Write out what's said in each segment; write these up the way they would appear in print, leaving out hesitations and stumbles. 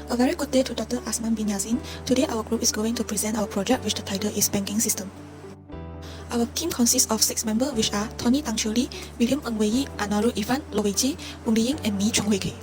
A very good day to Dr. Azman bin Yasin. Today our group is going to present our project which the title is Banking System. Our team consists of 6 members which are TONNY, William, ANUARUL, WONG, and me, Choong.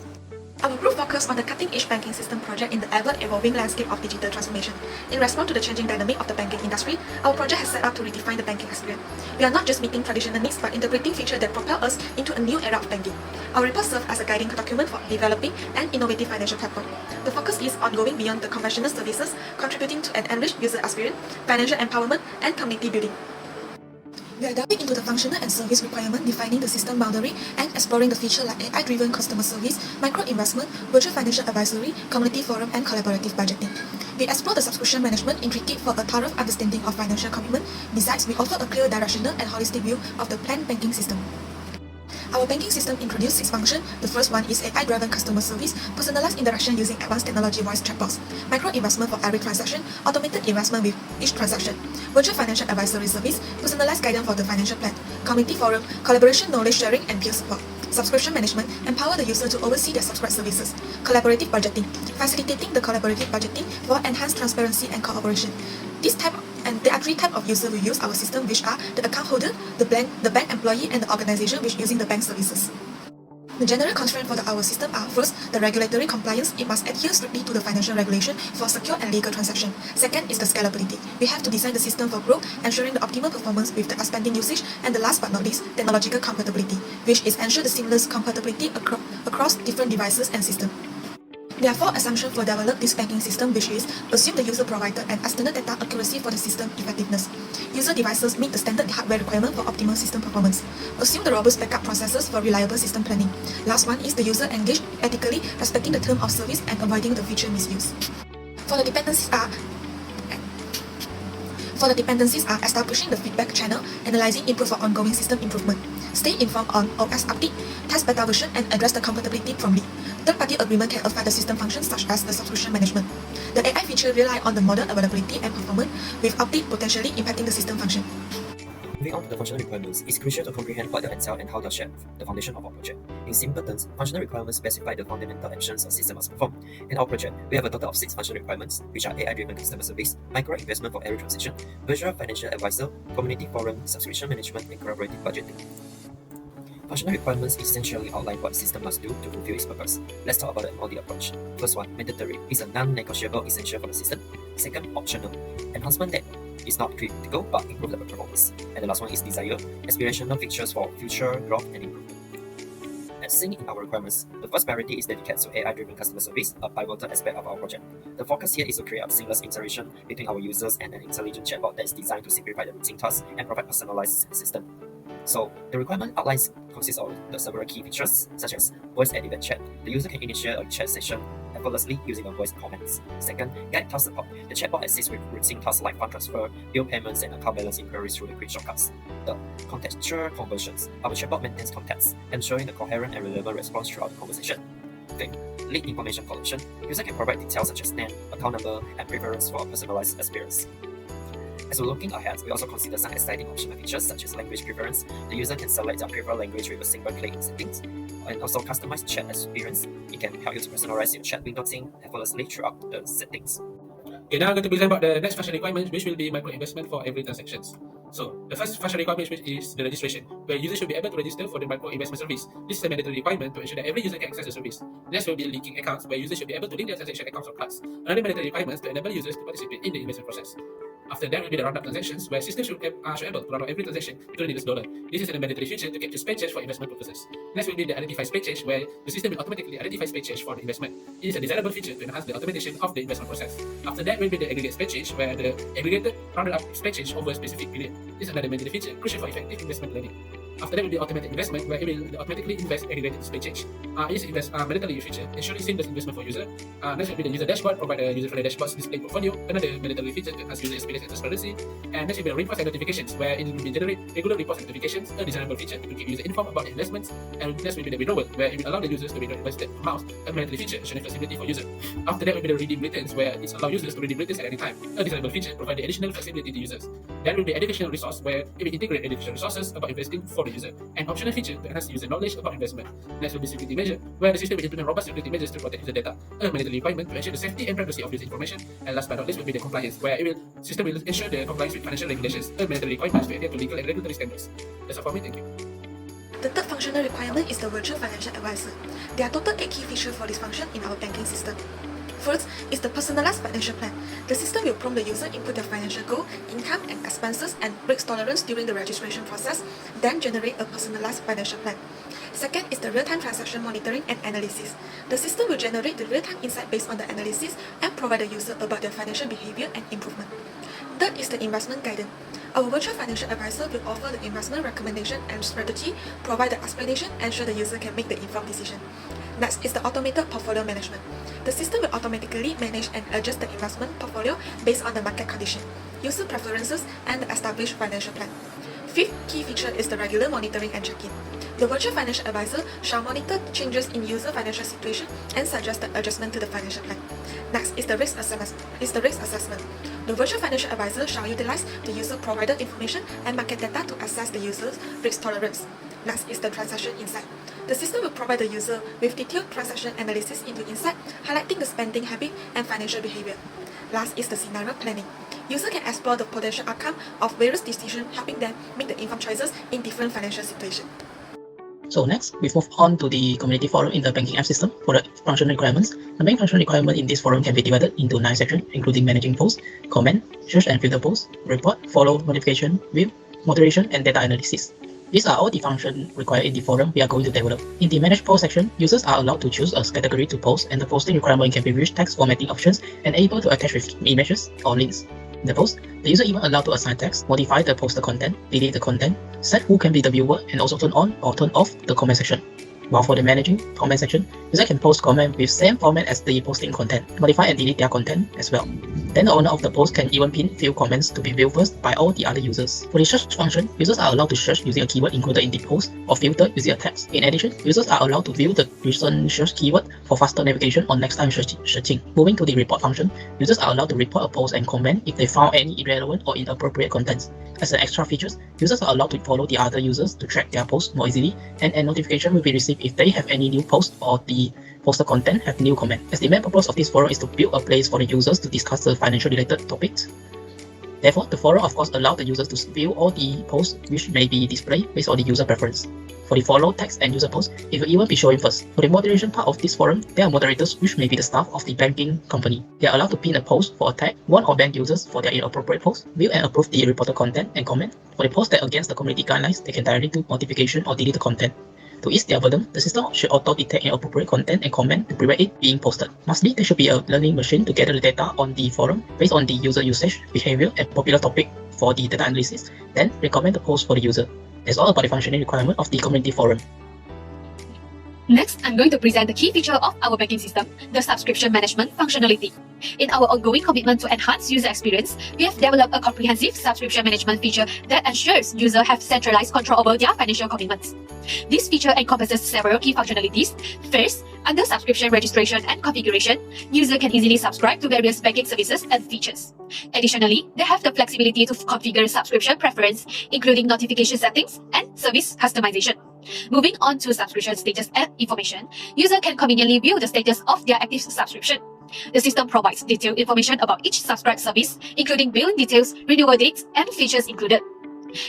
Our group focused on the cutting-edge banking system project in the ever-evolving landscape of digital transformation. In response to the changing dynamic of the banking industry, our project has set out to redefine the banking experience. We are not just meeting traditional needs but interpreting features that propel us into a new era of banking. Our report serves as a guiding document for developing an innovative financial platform. The focus is on going beyond the conventional services, contributing to an enriched user experience, financial empowerment, and community building. We are delving into the functional and service requirement, defining the system boundary, and exploring the feature like AI-driven customer service, micro-investment, virtual financial advisory, community forum, and collaborative budgeting. We explore the subscription management intricate for a thorough understanding of financial commitment. Besides, we offer a clear directional and holistic view of the planned banking system. Our banking system introduced 6 functions. The first one is AI-driven customer service, personalized interaction using advanced technology voice chatbots, micro-investment for every transaction, automated investment with each transaction, virtual financial advisory service, personalized guidance for the financial plan, community forum, collaboration, knowledge sharing, and peer support. Subscription management, empower the user to oversee their subscribed services. Collaborative budgeting, facilitating the collaborative budgeting for enhanced transparency and cooperation. There are 3 types of users who use our system, which are the account holder, the bank employee, and the organization which using the bank services. The general constraints for our system are: first, the regulatory compliance. It must adhere strictly to the financial regulation for secure and legal transactions. Second is the scalability. We have to design the system for growth, ensuring the optimal performance with the expanding usage. And the last but not least, technological compatibility, which is ensure the seamless compatibility across different devices and systems. There are 4 assumptions for develop this banking system, which is: assume the user provided an external data accuracy for the system effectiveness. User devices meet the standard hardware requirement for optimal system performance. Assume the robust backup processes for reliable system planning. Last one is the user engaged ethically, respecting the term of service and avoiding the feature misuse. For the dependencies are establishing the feedback channel, analyzing input for ongoing system improvement. Stay informed on OS update, test beta version, and address the compatibility promptly. Third-party agreement can affect the system functions such as the subscription management. The AI feature rely on the model availability and performance, with update potentially impacting the system function. Moving on to the functional requirements, it's crucial to comprehend what they entail and how they shape the foundation of our project. In simple terms, functional requirements specify the fundamental actions a system must perform. In our project, we have a total of 6 functional requirements, which are AI-driven customer service, micro-investment for every transaction, virtual financial advisor, community forum, subscription management, and collaborative budgeting. Functional requirements essentially outline what the system must do to fulfill its purpose. Let's talk about the MOHD approach. First one, mandatory, is a non-negotiable essential for the system. Second, optional, enhancement that is not critical but improve the performance. And the last one is desire, aspirational features for future growth and improvement. As seen in our requirements, the first priority is dedicated to AI-driven customer service, a pivotal aspect of our project. The focus here is to create a seamless interaction between our users and an intelligent chatbot that is designed to simplify the routine tasks and provide personalized assistance. So, the requirement outlines consists of the several key features, such as voice-activated chat. The user can initiate a chat session effortlessly using a voice comments. Second, guide task support. The chatbot assists with routine tasks like fund transfer, bill payments, and account balance inquiries through the quick shortcuts. Third, contextual conversions. Our chatbot maintains context, ensuring the coherent and relevant response throughout the conversation. Fifth, lead information collection. User can provide details such as name, account number, and preference for a personalized experience. As we're looking ahead, we also consider some exciting optional features such as language preference. The user can select their preferred language with a single click in settings, and also customized chat experience. It can help you to personalize your chat window theme effortlessly throughout the settings. Okay, now I'm going to present about the next functional requirement, which will be micro-investment for every transactions. So, the first functional requirement is the registration, where users should be able to register for the micro-investment service. This is a mandatory requirement to ensure that every user can access the service. Next will be linking accounts, where users should be able to link their transaction accounts or cards. Another mandatory requirement is to enable users to participate in the investment process. After that will be the roundup transactions, where systems should be able to round up every transaction to the nearest dollar. This is a mandatory feature to capture spend change for investment purposes. Next will be the identify spend change, where the system will automatically identify spend change for the investment. It is a desirable feature to enhance the automation of the investment process. After that will be the aggregate spend change, where the aggregated rounded up spend change over a specific period. This is another mandatory feature crucial for effective investment planning. After that will be automatic investment, where it will automatically invest aggregated spend change. It is a mandatory feature, ensuring seamless investment for user. Next will be the user dashboard, provide a user-friendly dashboard display portfolio, another mandatory feature to enhance user experience and transparency. And next will be reports and notifications, where it will generate regular reports and notifications, a desirable feature to keep user informed about investments. And next will be the withdrawal, where it will allow the users to withdraw invested amounts, a mandatory feature ensuring flexibility for user. After that will be the redeem returns, where it allows users to redeem returns at any time, a desirable feature providing additional flexibility to users. Then will be educational resource, where it will integrate educational resources about investing for for the user, an optional feature to enhance user knowledge about investment. Next will be security measure, where the system will implement robust security measures to protect user data, a mandatory requirement to ensure the safety and privacy of user information. And last but not least will be the compliance, where system will ensure the compliance with financial regulations, a mandatory requirement to adhere to legal and regulatory standards. That's all for me, thank you. The third functional requirement is the virtual financial advisor. There are total 8 key features for this function in our banking system. First is the personalized financial plan. The system will prompt the user input their financial goal, income and expenses and risk tolerance during the registration process, then generate a personalized financial plan. Second is the real-time transaction monitoring and analysis. The system will generate the real-time insight based on the analysis and provide the user about their financial behavior and improvement. Third is the investment guidance. Our virtual financial advisor will offer the investment recommendation and strategy, provide the explanation, ensure the user can make the informed decision. Next is the automated portfolio management. The system will automatically manage and adjust the investment portfolio based on the market condition, user preferences, and the established financial plan. Fifth key feature is the regular monitoring and check-in. The virtual financial advisor shall monitor changes in user financial situation and suggest the adjustment to the financial plan. Next is the risk assessment. The virtual financial advisor shall utilize the user provided information and market data to assess the user's risk tolerance. Next is the transaction insight. The system will provide the user with detailed transaction analysis into insight, highlighting the spending habit and financial behavior. Last is the scenario planning. User can explore the potential outcome of various decisions, helping them make the informed choices in different financial situations. So next, we move on to the community forum in the banking app system for the functional requirements. The main functional requirement in this forum can be divided into 9 sections, including managing posts, comment, search and filter posts, report, follow, notification, view, moderation, and data analysis. These are all the functions required in the forum we are going to develop. In the Manage Post section, users are allowed to choose a category to post, and the posting requirement can be rich text formatting options and able to attach with images or links. In the post, the user even allowed to assign text, modify the poster content, delete the content, set who can be the viewer, and also turn on or turn off the comment section. While for the managing comment section, user can post comment with same format as the posting content, modify and delete their content as well. Then the owner of the post can even pin few comments to be viewed first by all the other users. For the search function, users are allowed to search using a keyword included in the post or filter using a text. In addition, users are allowed to view the recent search keyword for faster navigation on next time searching. Moving to the report function, users are allowed to report a post and comment if they found any irrelevant or inappropriate contents. As an extra feature, users are allowed to follow the other users to track their posts more easily, and a notification will be received if they have any new posts or the poster content have new comment. As the main purpose of this forum is to build a place for the users to discuss the financial related topics. Therefore, the forum of course allows the users to view all the posts which may be displayed based on the user preference. For the follow, text and user posts, it will even be showing first. For the moderation part of this forum, there are moderators which may be the staff of the banking company. They are allowed to pin a post for a tag, warn or ban users for their inappropriate posts, view and approve the reported content and comment. For the posts that are against the community guidelines, they can directly do notification or delete the content. To ease their burden, the system should auto-detect inappropriate content and comment to prevent it being posted. Lastly, there should be a learning machine to gather the data on the forum based on the user usage, behavior, and popular topic for the data analysis, then recommend the post for the user. That's all about the functioning requirement of the community forum. Next, I'm going to present the key feature of our banking system, the subscription management functionality. In our ongoing commitment to enhance user experience, we have developed a comprehensive subscription management feature that ensures users have centralized control over their financial commitments. This feature encompasses several key functionalities. First, under subscription registration and configuration, user can easily subscribe to various banking services and features. Additionally, they have the flexibility to configure subscription preference, including notification settings and service customization. Moving on to subscription status and information, user can conveniently view the status of their active subscription. The system provides detailed information about each subscribed service, including billing details, renewal dates, and features included.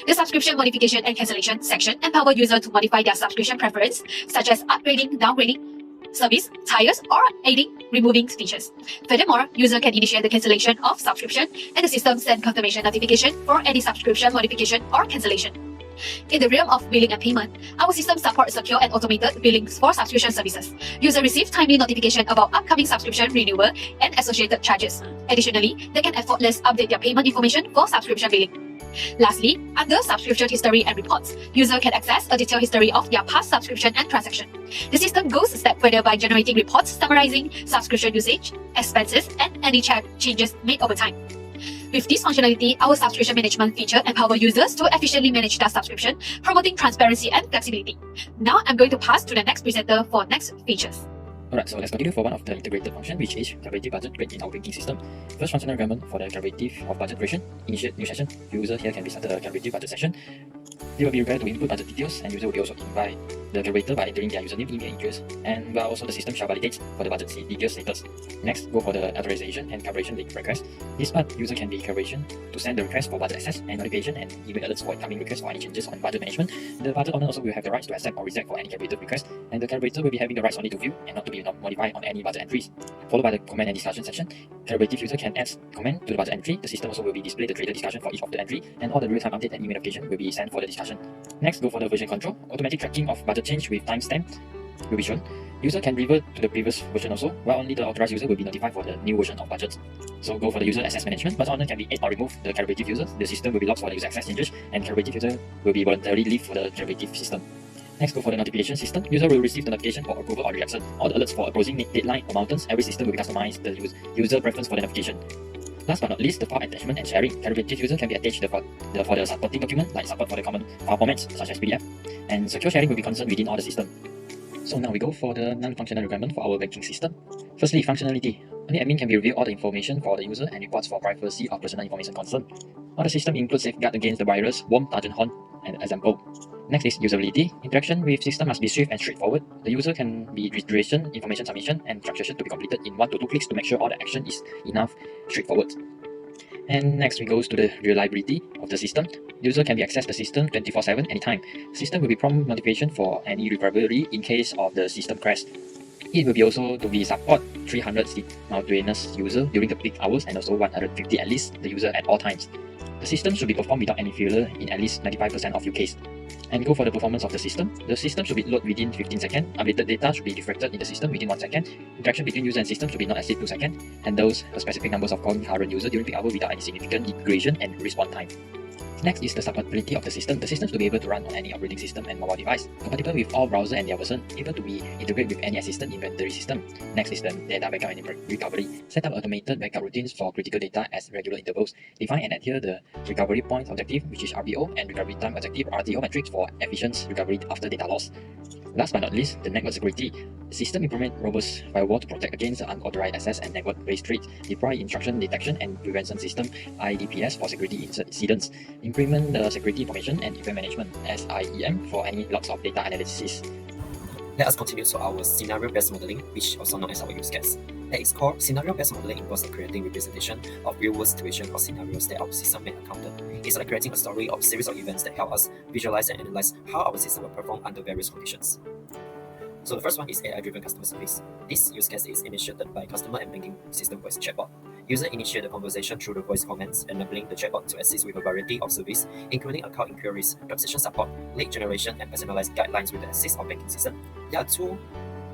The subscription modification and cancellation section empower user to modify their subscription preference, such as upgrading, downgrading, service, tires, or adding, removing features. Furthermore, user can initiate the cancellation of subscription, and the system send confirmation notification for any subscription modification or cancellation. In the realm of billing and payment, our system supports secure and automated billings for subscription services. Users receive timely notification about upcoming subscription renewal and associated charges. Additionally, they can effortlessly update their payment information for subscription billing. Lastly, under subscription history and reports, user can access a detailed history of their past subscription and transaction. The system goes a step further by generating reports summarizing subscription usage, expenses, and any changes made over time. With this functionality, our subscription management feature empowers users to efficiently manage their subscription, promoting transparency and flexibility. Now, I'm going to pass to the next presenter for next features. Alright, so let's continue for one of the integrated function, which is collaborative budget created in our banking system. First functional requirement for the collaborative of budget creation. Initiate new session. User here can be started a collaborative budget session. They will be required to input budget details, and user will be also invited the calculator by entering their username, email, and address, and also the system shall validate for the budget details status. Next, go for the authorization and calibration request. This part, user can be calibration to send the request for budget access and notification and email alerts for incoming requests for any changes on budget management. The budget owner also will have the rights to accept or reject for any calibrated request, and the calibrator will be having the rights only to view and not to be modified on any budget entries. Followed by the comment and discussion section. Calibrative user can add comment to the budget entry. The system also will be display the created discussion for each of the entry, and all the real-time update and email notification will be sent for the discussion. Next, go for the version control. Automatic tracking of budget change with timestamp will be shown. User can revert to the previous version also, while only the authorized user will be notified for the new version of budget. So go for the user access management. Budget owner can be add or remove the calibrative user. The system will be logged for the user access changes, and calibrative user will be voluntarily leave for the calibrative system. Next, go for the notification system. User will receive the notification for approval or rejection. All the alerts for approaching deadline or mountains. Every system will be customized the user preference for the notification. Last but not least, the file attachment and sharing. Calibrative user can be attached for the supporting document, like support for the common file formats such as PDF, and secure sharing will be concerned within all the system. So now we go for the non-functional requirement for our banking system. Firstly, functionality. Only admin can reveal all the information for the user and reports for privacy of personal information concern. All the system includes safeguard against the virus, worm, Trojan horn, and example. Next is usability. Interaction with system must be swift and straightforward. The user can be registration, information submission, and transaction to be completed in 1 to 2 clicks to make sure all the action is enough straightforward. And next we goes to the reliability of the system. User can be access the system 24/7 anytime. System will be prompt notification for any recovery in case of the system crash. It will be also to be support 300 simultaneous user during the peak hours and also 150 at least the user at all times. The system should be performed without any failure in at least 95% of your case. And go for the performance of the system. The system should be loaded within 15 seconds. Updated data should be reflected in the system within 1 second. Interaction between user and system should be not exceed 2 seconds. Handles a specific numbers of concurrent user during peak hour without any significant degradation and response time. Next is the support-ability of the system. The system to be able to run on any operating system and mobile device, compatible with all browser and their version, able to be integrated with any assistant inventory system. Next is the data backup and recovery. Set up automated backup routines for critical data at regular intervals. Define and adhere the recovery point objective, which is RPO, and recovery time objective RTO metrics for efficient recovery after data loss. Last but not least, the network security. The system implement robust firewall to protect against unauthorized access and network-based threats. Deploy intrusion detection and prevention system (IDPS) for security incidents. Implement the security information and event management (SIEM) for any logs of data analysis. Let us continue to our scenario-based modeling, which also known as our use case. At its core, scenario-based modeling involves the creating representation of real-world situations or scenarios that our system may encounter. It's like creating a story of series of events that help us visualize and analyze how our system will perform under various conditions. So the first one is AI-driven customer service. This use case is initiated by customer and banking system voice chatbot. User initiate the conversation through the voice comments, enabling the chatbot to assist with a variety of service, including account inquiries, transaction support, lead generation, and personalized guidelines with the assist of banking system. There are two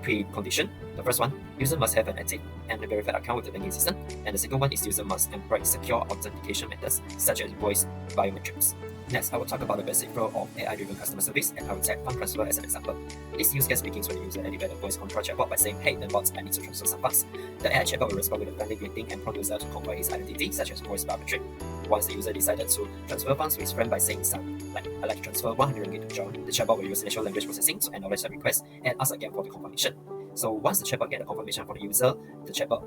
preconditions. The first one, user must have an active and verified account with the banking system, and the second one is user must employ secure authentication methods such as voice biometrics. Next, I will talk about the basic flow of AI-driven customer service, and I will take fund transfer as an example. This use case begins when the user activates the voice control chatbot by saying, "Hey, then bots, I need to transfer some funds." The AI chatbot will respond with a friendly greeting and prompt user to confirm his identity, such as voice biometric. Once the user decided to transfer funds to his friend by saying something like, "I'd like to transfer 100 ringgit to John," the chatbot will use natural language processing to acknowledge the request and ask again for the confirmation. So once the chatbot gets a confirmation from the user, the chatbot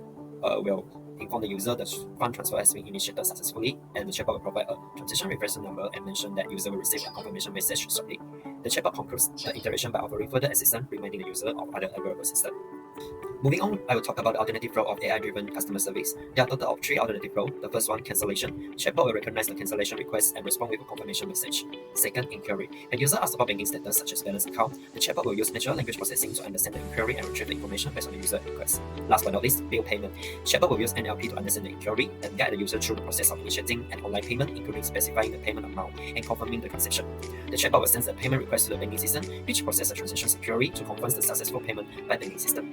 will inform the user the fund transfer has been initiated successfully, and the chatbot will provide a transaction reference number and mention that user will receive a confirmation message shortly. The chatbot concludes the interaction by offering further assistance, reminding the user of other available systems. Moving on, I will talk about the alternative flow of AI-driven customer service. There are a total of 3 alternative flows. The first one, cancellation. Chatbot will recognize the cancellation request and respond with a confirmation message. Second, inquiry. When user asks about banking status such as balance account, the chatbot will use natural language processing to understand the inquiry and retrieve the information based on the user request. Last but not least, bill payment. Chatbot will use NLP to understand the inquiry and guide the user through the process of initiating an online payment, including specifying the payment amount and confirming the transaction. The chatbot will send the payment request to the banking system, which processes the transaction securely to confirm the successful payment by banking system.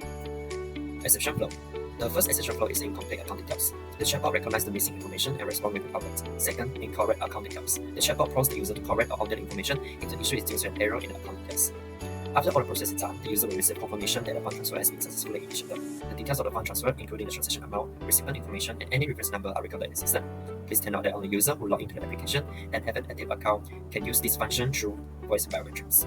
Exception flow. The first exception flow is incomplete account details. The chatbot recognizes the missing information and responds with a correct. Second, incorrect account details. The chatbot prompts the user to correct or alter the information if the issue is due to an error in the account details. After all the process is done, the user will receive confirmation that the fund transfer has been successfully initiated. The details of the fund transfer, including the transaction amount, recipient information, and any reference number are recorded in the system. Please take note that only user who log into the application and have an active account can use this function through voice biometrics.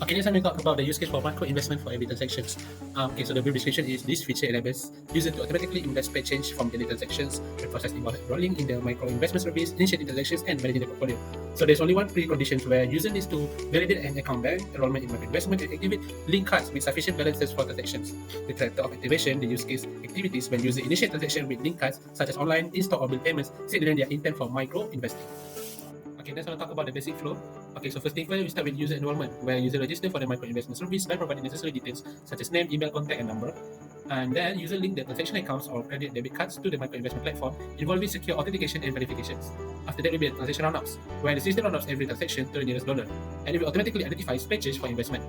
Okay, next time we talk about the use case for micro investment for every transactions. Okay, so the brief description is this feature enables user to automatically invest paid change from daily transactions. The process involves enrolling in the micro investment service, initiating transactions, and managing the portfolio. So there's only one precondition where user needs to validate an account bank, enrollment in micro investment, and activate link cards with sufficient balances for transactions. The character of activation, the use case activities when user initiate transaction with link cards such as online, in-store, or bill payments, signaling their intent for micro investing. Okay, next I want to talk about the basic flow. Okay, so first thing first, we start with user enrollment, where user register for the micro investment service by providing necessary details such as name, email, contact, and number. And then user link the transaction accounts or credit debit cards to the micro investment platform, involving secure authentication and verifications. After that will be a transaction roundups, where the system roundups every transaction to the nearest dollar, and it will automatically identify spare change for investment.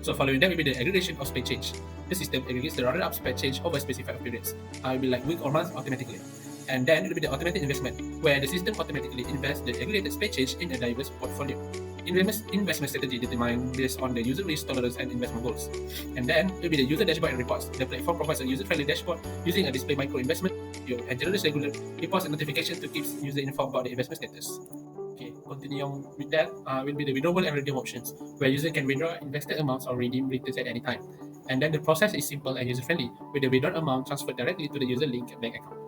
So following that will be the aggregation of spare change. The system aggregates the rounded up spare change over specified periods. It will be like week or month automatically. And then it will be the automated investment, where the system automatically invests the aggregated spare change in a diverse portfolio. Investment strategy determined based on the user risk tolerance and investment goals. And then it will be the user dashboard and reports. The platform provides a user-friendly dashboard using a display micro investment and generates regular reports and notifications to keep user informed about the investment status. Okay, continuing with that will be the withdrawal and redeem options, where user can withdraw invested amounts or redeem returns at any time. And then the process is simple and user-friendly, with the withdrawn amount transferred directly to the user link bank account.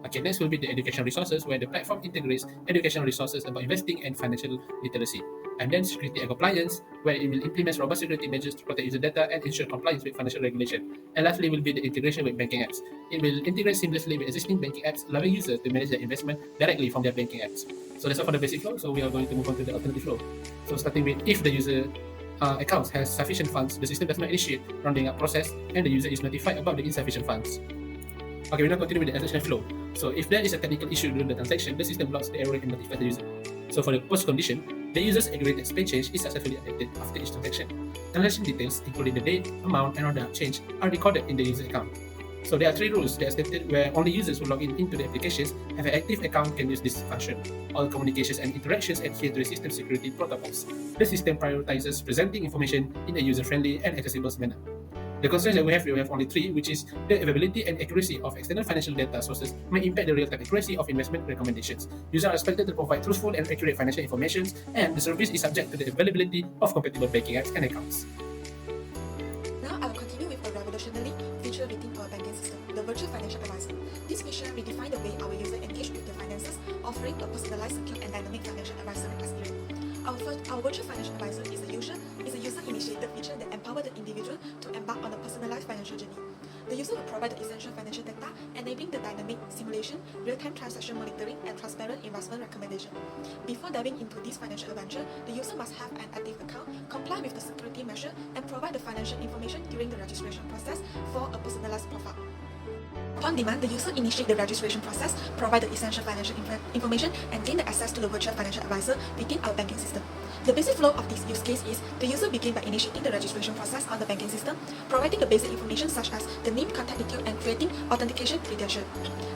Okay, next will be the educational resources, where the platform integrates educational resources about investing and financial literacy. And then security and compliance, where it will implement robust security measures to protect user data and ensure compliance with financial regulation. And lastly will be the integration with banking apps. It will integrate seamlessly with existing banking apps, allowing users to manage their investment directly from their banking apps. So that's all for the basic flow. So we are going to move on to the alternative flow. So starting with, if the user account has sufficient funds, the system does not initiate rounding up process, and the user is notified about the insufficient funds. Okay, we now continue with the transaction flow. So if there is a technical issue during the transaction, the system blocks the error and notifies the user. So for the post condition, the user's aggregated spare change is successfully updated after each transaction. Transaction details, including the date, amount, and rounded up change, are recorded in the user account. So there are 3 rules that are stated where only users who log into the applications have an active account can use this function. All communications and interactions adhere to the system security protocols. The system prioritizes presenting information in a user-friendly and accessible manner. The constraints that we have only 3, which is the availability and accuracy of external financial data sources may impact the real-time accuracy of investment recommendations. Users are expected to provide truthful and accurate financial information, and the service is subject to the availability of compatible banking apps and accounts. Now I will continue with a revolutionary feature within our banking system, the virtual financial advisor. This feature redefined the way our user engage with their finances, offering a personalized, secure, and dynamic financial advisory experience. Our virtual financial advisor is a user-initiated feature that empowers the individual to embark on a personalized financial journey. The user will provide the essential financial data, enabling the dynamic simulation, real-time transaction monitoring, and transparent investment recommendation. Before diving into this financial adventure, the user must have an active account, comply with the security measure, and provide the financial information during the registration process for a personalized profile. Upon demand, the user initiate the registration process, provide the essential financial information, and gain the access to the virtual financial advisor within our banking system. The basic flow of this use case is the user begin by initiating the registration process on the banking system, providing the basic information such as the name, contact detail, and creating authentication credential.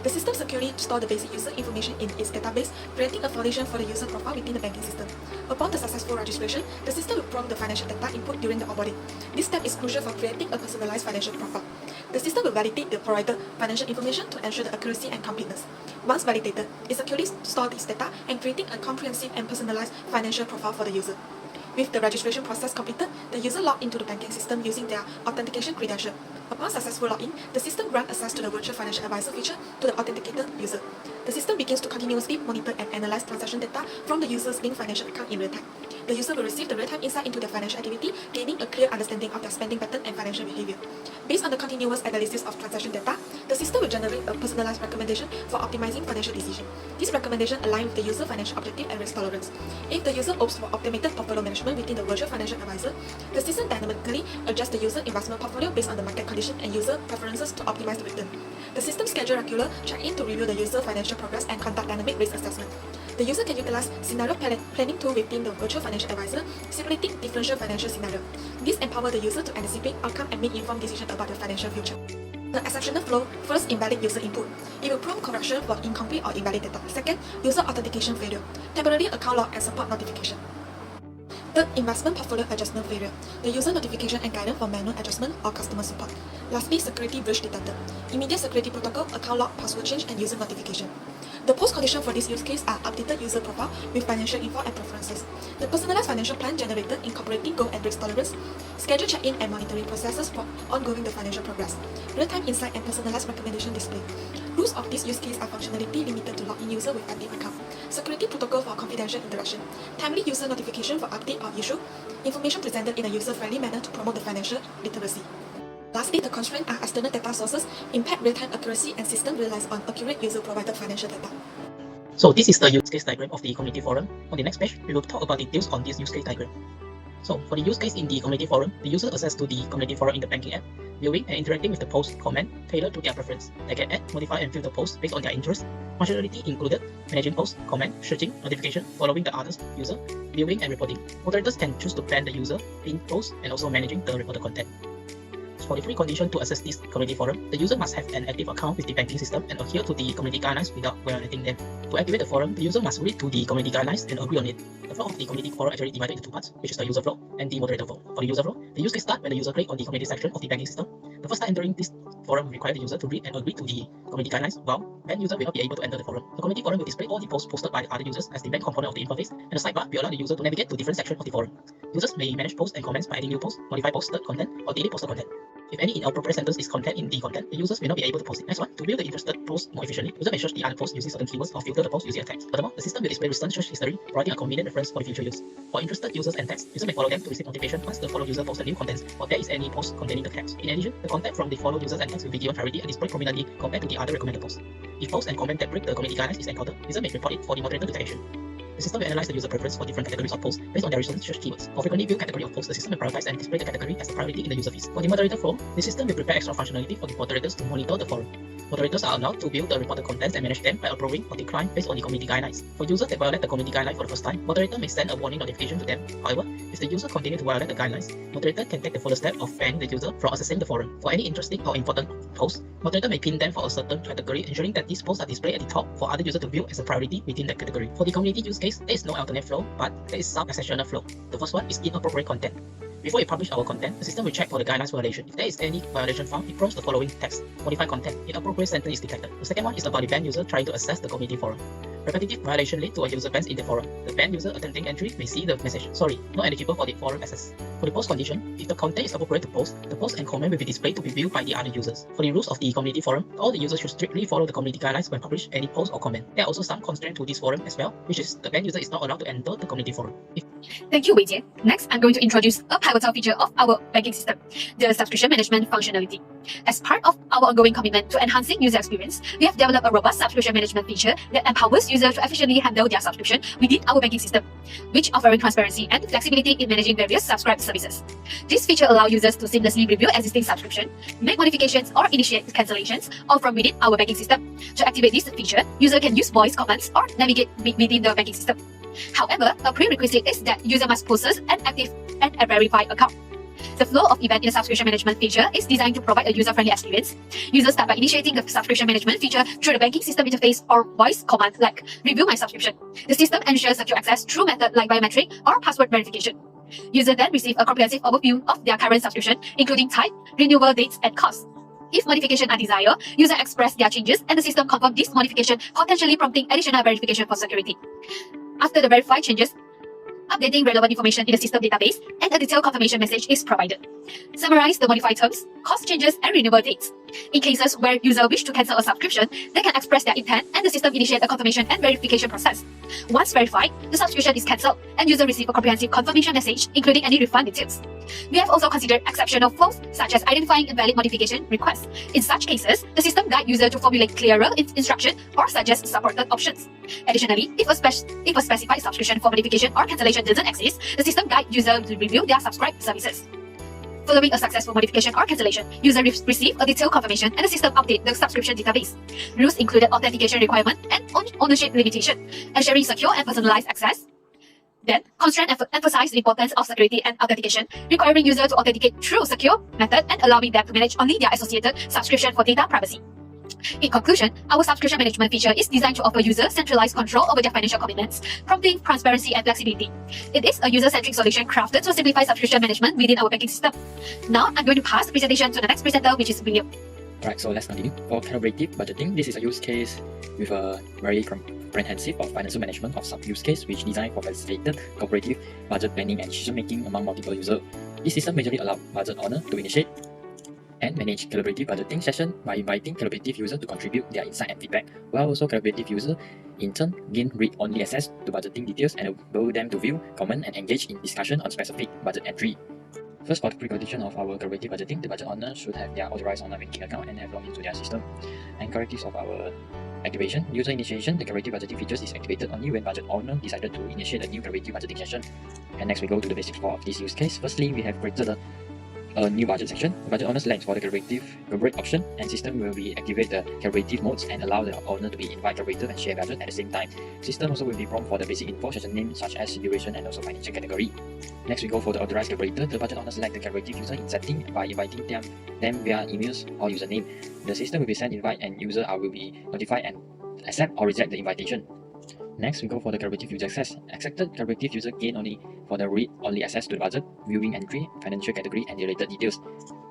The system securely store the basic user information in its database, creating a foundation for the user profile within the banking system. Upon the successful registration, the system will prompt the financial data input during the onboarding. This step is crucial for creating a personalized financial profile. The system will validate the provided financial information to ensure the accuracy and completeness. Once validated, it securely stores this data and creating a comprehensive and personalized financial profile for the user. With the registration process completed, the user log into the banking system using their authentication credential. Upon successful login, the system grants access to the virtual financial advisor feature to the authenticated user. The system begins to continuously monitor and analyze transaction data from the user's linked financial account in real time. The user will receive the real-time insight into their financial activity, gaining a clear understanding of their spending pattern and financial behavior. Based on the continuous analysis of transaction data, the system will generate a personalized recommendation for optimizing financial decisions. This recommendation aligns with the user's financial objective and risk tolerance. If the user opts for automated portfolio management within the virtual financial advisor, the system dynamically adjusts the user investment portfolio based on the market condition and user preferences to optimize the return. The system schedules regular check-in to review the user's financial progress and conduct dynamic risk assessment. The user can utilize scenario planning tool within the virtual financial advisor, simulating differential financial scenarios. This empowers the user to anticipate outcome and make informed decisions about their financial future. The exceptional flow, first, invalid user input. It will prompt correction for incomplete or invalid data. Second, user authentication failure, temporary account lock and support notification. Third, investment portfolio adjustment failure. The user notification and guidance for manual adjustment or customer support. Lastly, security breach detected. Immediate security protocol, account lock, password change, and user notification. The post condition for this use case are updated user profile with financial info and preferences. The personalized financial plan generated incorporating goal and risk tolerance. Schedule check-in and monitoring processes for ongoing the financial progress. Real-time insight and personalized recommendation display. Rules of this use case are functionality limited to login user with active account. Security protocol for confidential interaction. Timely user notification for update or issue. Information presented in a user-friendly manner to promote the financial literacy. Lastly, the constraints are external data sources, impact real-time accuracy, and system relies on accurate user-provided financial data. So this is the use case diagram of the community forum. On the next page, we will talk about details on this use case diagram. So for the use case in the community forum, the user access to the community forum in the banking app, viewing and interacting with the post comment tailored to their preference. They can add, modify, and filter posts based on their interest. Functionality included managing posts, comment, searching, notification, following the others user, viewing, and reporting. Moderators can choose to ban the user, pin posts, and also managing the reported content. For the free condition to access this community forum, the user must have an active account with the banking system and adhere to the community guidelines without violating them. To activate the forum, the user must read to the community guidelines and agree on it. The flow of the community forum actually divided into two parts, which is the user flow and the moderator flow. For the user flow, the use case starts when the user clicks on the community section of the banking system. The first time entering this forum requires the user to read and agree to the community guidelines, while ban user will not be able to enter the forum. The community forum will display all the posts posted by the other users as the main component of the interface, and the sidebar will allow the user to navigate to different sections of the forum. Users may manage posts and comments by adding new posts, modify posted content, or delete posted content. If any inappropriate sentence is contained in the content, the users will not be able to post it. Next one, to view the interested post more efficiently, user may search the other post using certain keywords or filter the post using a tag. Furthermore, the system will display recent search history, providing a convenient reference for the future use. For interested users and tags, users may follow them to receive notification once the followed user posts new contents or there is any post containing the tags. In addition, the content from the followed users and tags will be given priority and displayed prominently compared to the other recommended posts. If post and comment that break the community guidelines is encountered, user may report it for the moderator to take action. The system will analyze the user preference for different categories of posts based on their recent search keywords. For frequently viewed category of posts, the system will prioritize and display the category as a priority in the user feed. For the moderator flow, the system will prepare extra functionality for the moderators to monitor the forum. Moderators are allowed to view the reported contents and manage them by approving or decline based on the community guidelines. For users that violate the community guideline for the first time, moderator may send a warning notification to them. However, if the user continues to violate the guidelines, moderator can take the further step of banning the user from accessing the forum. For any interesting or important posts, moderator may pin them for a certain category, ensuring that these posts are displayed at the top for other users to view as a priority within that category. For the community use case, there is no alternate flow, but there is some exceptional flow. The first one is inappropriate content. Before we publish our content, the system will check for the guidelines violation. If there is any violation found, it prompts the following text: modify content. Inappropriate sentence is detected. The second one is about the banned user trying to access the community forum. Repetitive violation lead to a user bans in the forum. The banned user attempting entry may see the message: sorry, not eligible for the forum access. For the post condition, if the content is appropriate to post, the post and comment will be displayed to be viewed by the other users. For the rules of the community forum, all the users should strictly follow the community guidelines when publish any post or comment. There are also some constraints to this forum as well, which is the banned user is not allowed to enter the community forum. Thank you, Wei Jie. Next, I'm going to introduce a pivotal feature of our banking system, the subscription management functionality. As part of our ongoing commitment to enhancing user experience, we have developed a robust subscription management feature that empowers users to efficiently handle their subscription within our banking system, which offering transparency and flexibility in managing various subscribed services. This feature allows users to seamlessly review existing subscription, make modifications or initiate cancellations, all from within our banking system. To activate this feature, user can use voice commands or navigate within the banking system. However, a prerequisite is that user must possess an active and a verified account. The flow of events in the subscription management feature is designed to provide a user-friendly experience. Users start by initiating the subscription management feature through the banking system interface or voice command like review my subscription. The system ensures secure access through methods like biometric or password verification. Users then receive a comprehensive overview of their current subscription, including type, renewal dates, and costs. If modification are desired, users express their changes and the system confirms this modification, potentially prompting additional verification for security. After the verified changes, updating relevant information in the system database and a detailed confirmation message is provided. Summarize the modified terms, cost changes, and renewal dates. In cases where users wish to cancel a subscription, they can express their intent and the system initiate a confirmation and verification process. Once verified, the subscription is cancelled and users receive a comprehensive confirmation message, including any refund details. We have also considered exceptional flows, such as identifying invalid modification requests. In such cases, the system guides users to formulate clearer instructions or suggest supported options. Additionally, if a specified subscription for modification or cancellation doesn't exist, the system guides users to review their subscribed services. Following a successful modification or cancellation, users receive a detailed confirmation and the system updates the subscription database. Rules included authentication requirement and ownership limitation, ensuring secure and personalized access. Then, constraint emphasize the importance of security and authentication, requiring users to authenticate through secure method and allowing them to manage only their associated subscription for data privacy. In conclusion, our subscription management feature is designed to offer users centralized control over their financial commitments, prompting transparency and flexibility. It is a user-centric solution crafted to simplify subscription management within our banking system. Now, I'm going to pass the presentation to the next presenter, which is William. Alright, so let's continue. For collaborative budgeting, this is a use case with a very comprehensive of financial management of sub-use case which designed for facilitated cooperative budget planning and decision making among multiple users. This system majorly allows budget owner to initiate and manage collaborative budgeting session by inviting collaborative users to contribute their insight and feedback, while also collaborative users in turn gain read-only access to budgeting details and enable them to view, comment, and engage in discussion on specific budget entry. First, for the precondition of our collaborative budgeting, the budget owner should have their authorized online banking account and have logged into their system. And correctives of our activation, user initiation, the collaborative budgeting features is activated only when budget owner decided to initiate a new collaborative budgeting session. And next we go to the basic core of this use case. Firstly, we have created a new budget section. The budget owner selects for the collaborate option, and system will be activate the collaborative modes and allow the owner to be invite collaborator and share budget at the same time. System also will be prompt for the basic info such as name such as duration and also financial category. Next we go for the authorized collaborator. The budget owner select the collaborative user in setting by inviting them via emails or username. The system will be sent invite and user will be notified and accept or reject the invitation. Next, we go for the collaborative user access. Accepted collaborative user gain only for the read-only access to the budget, viewing entry, financial category, and related details.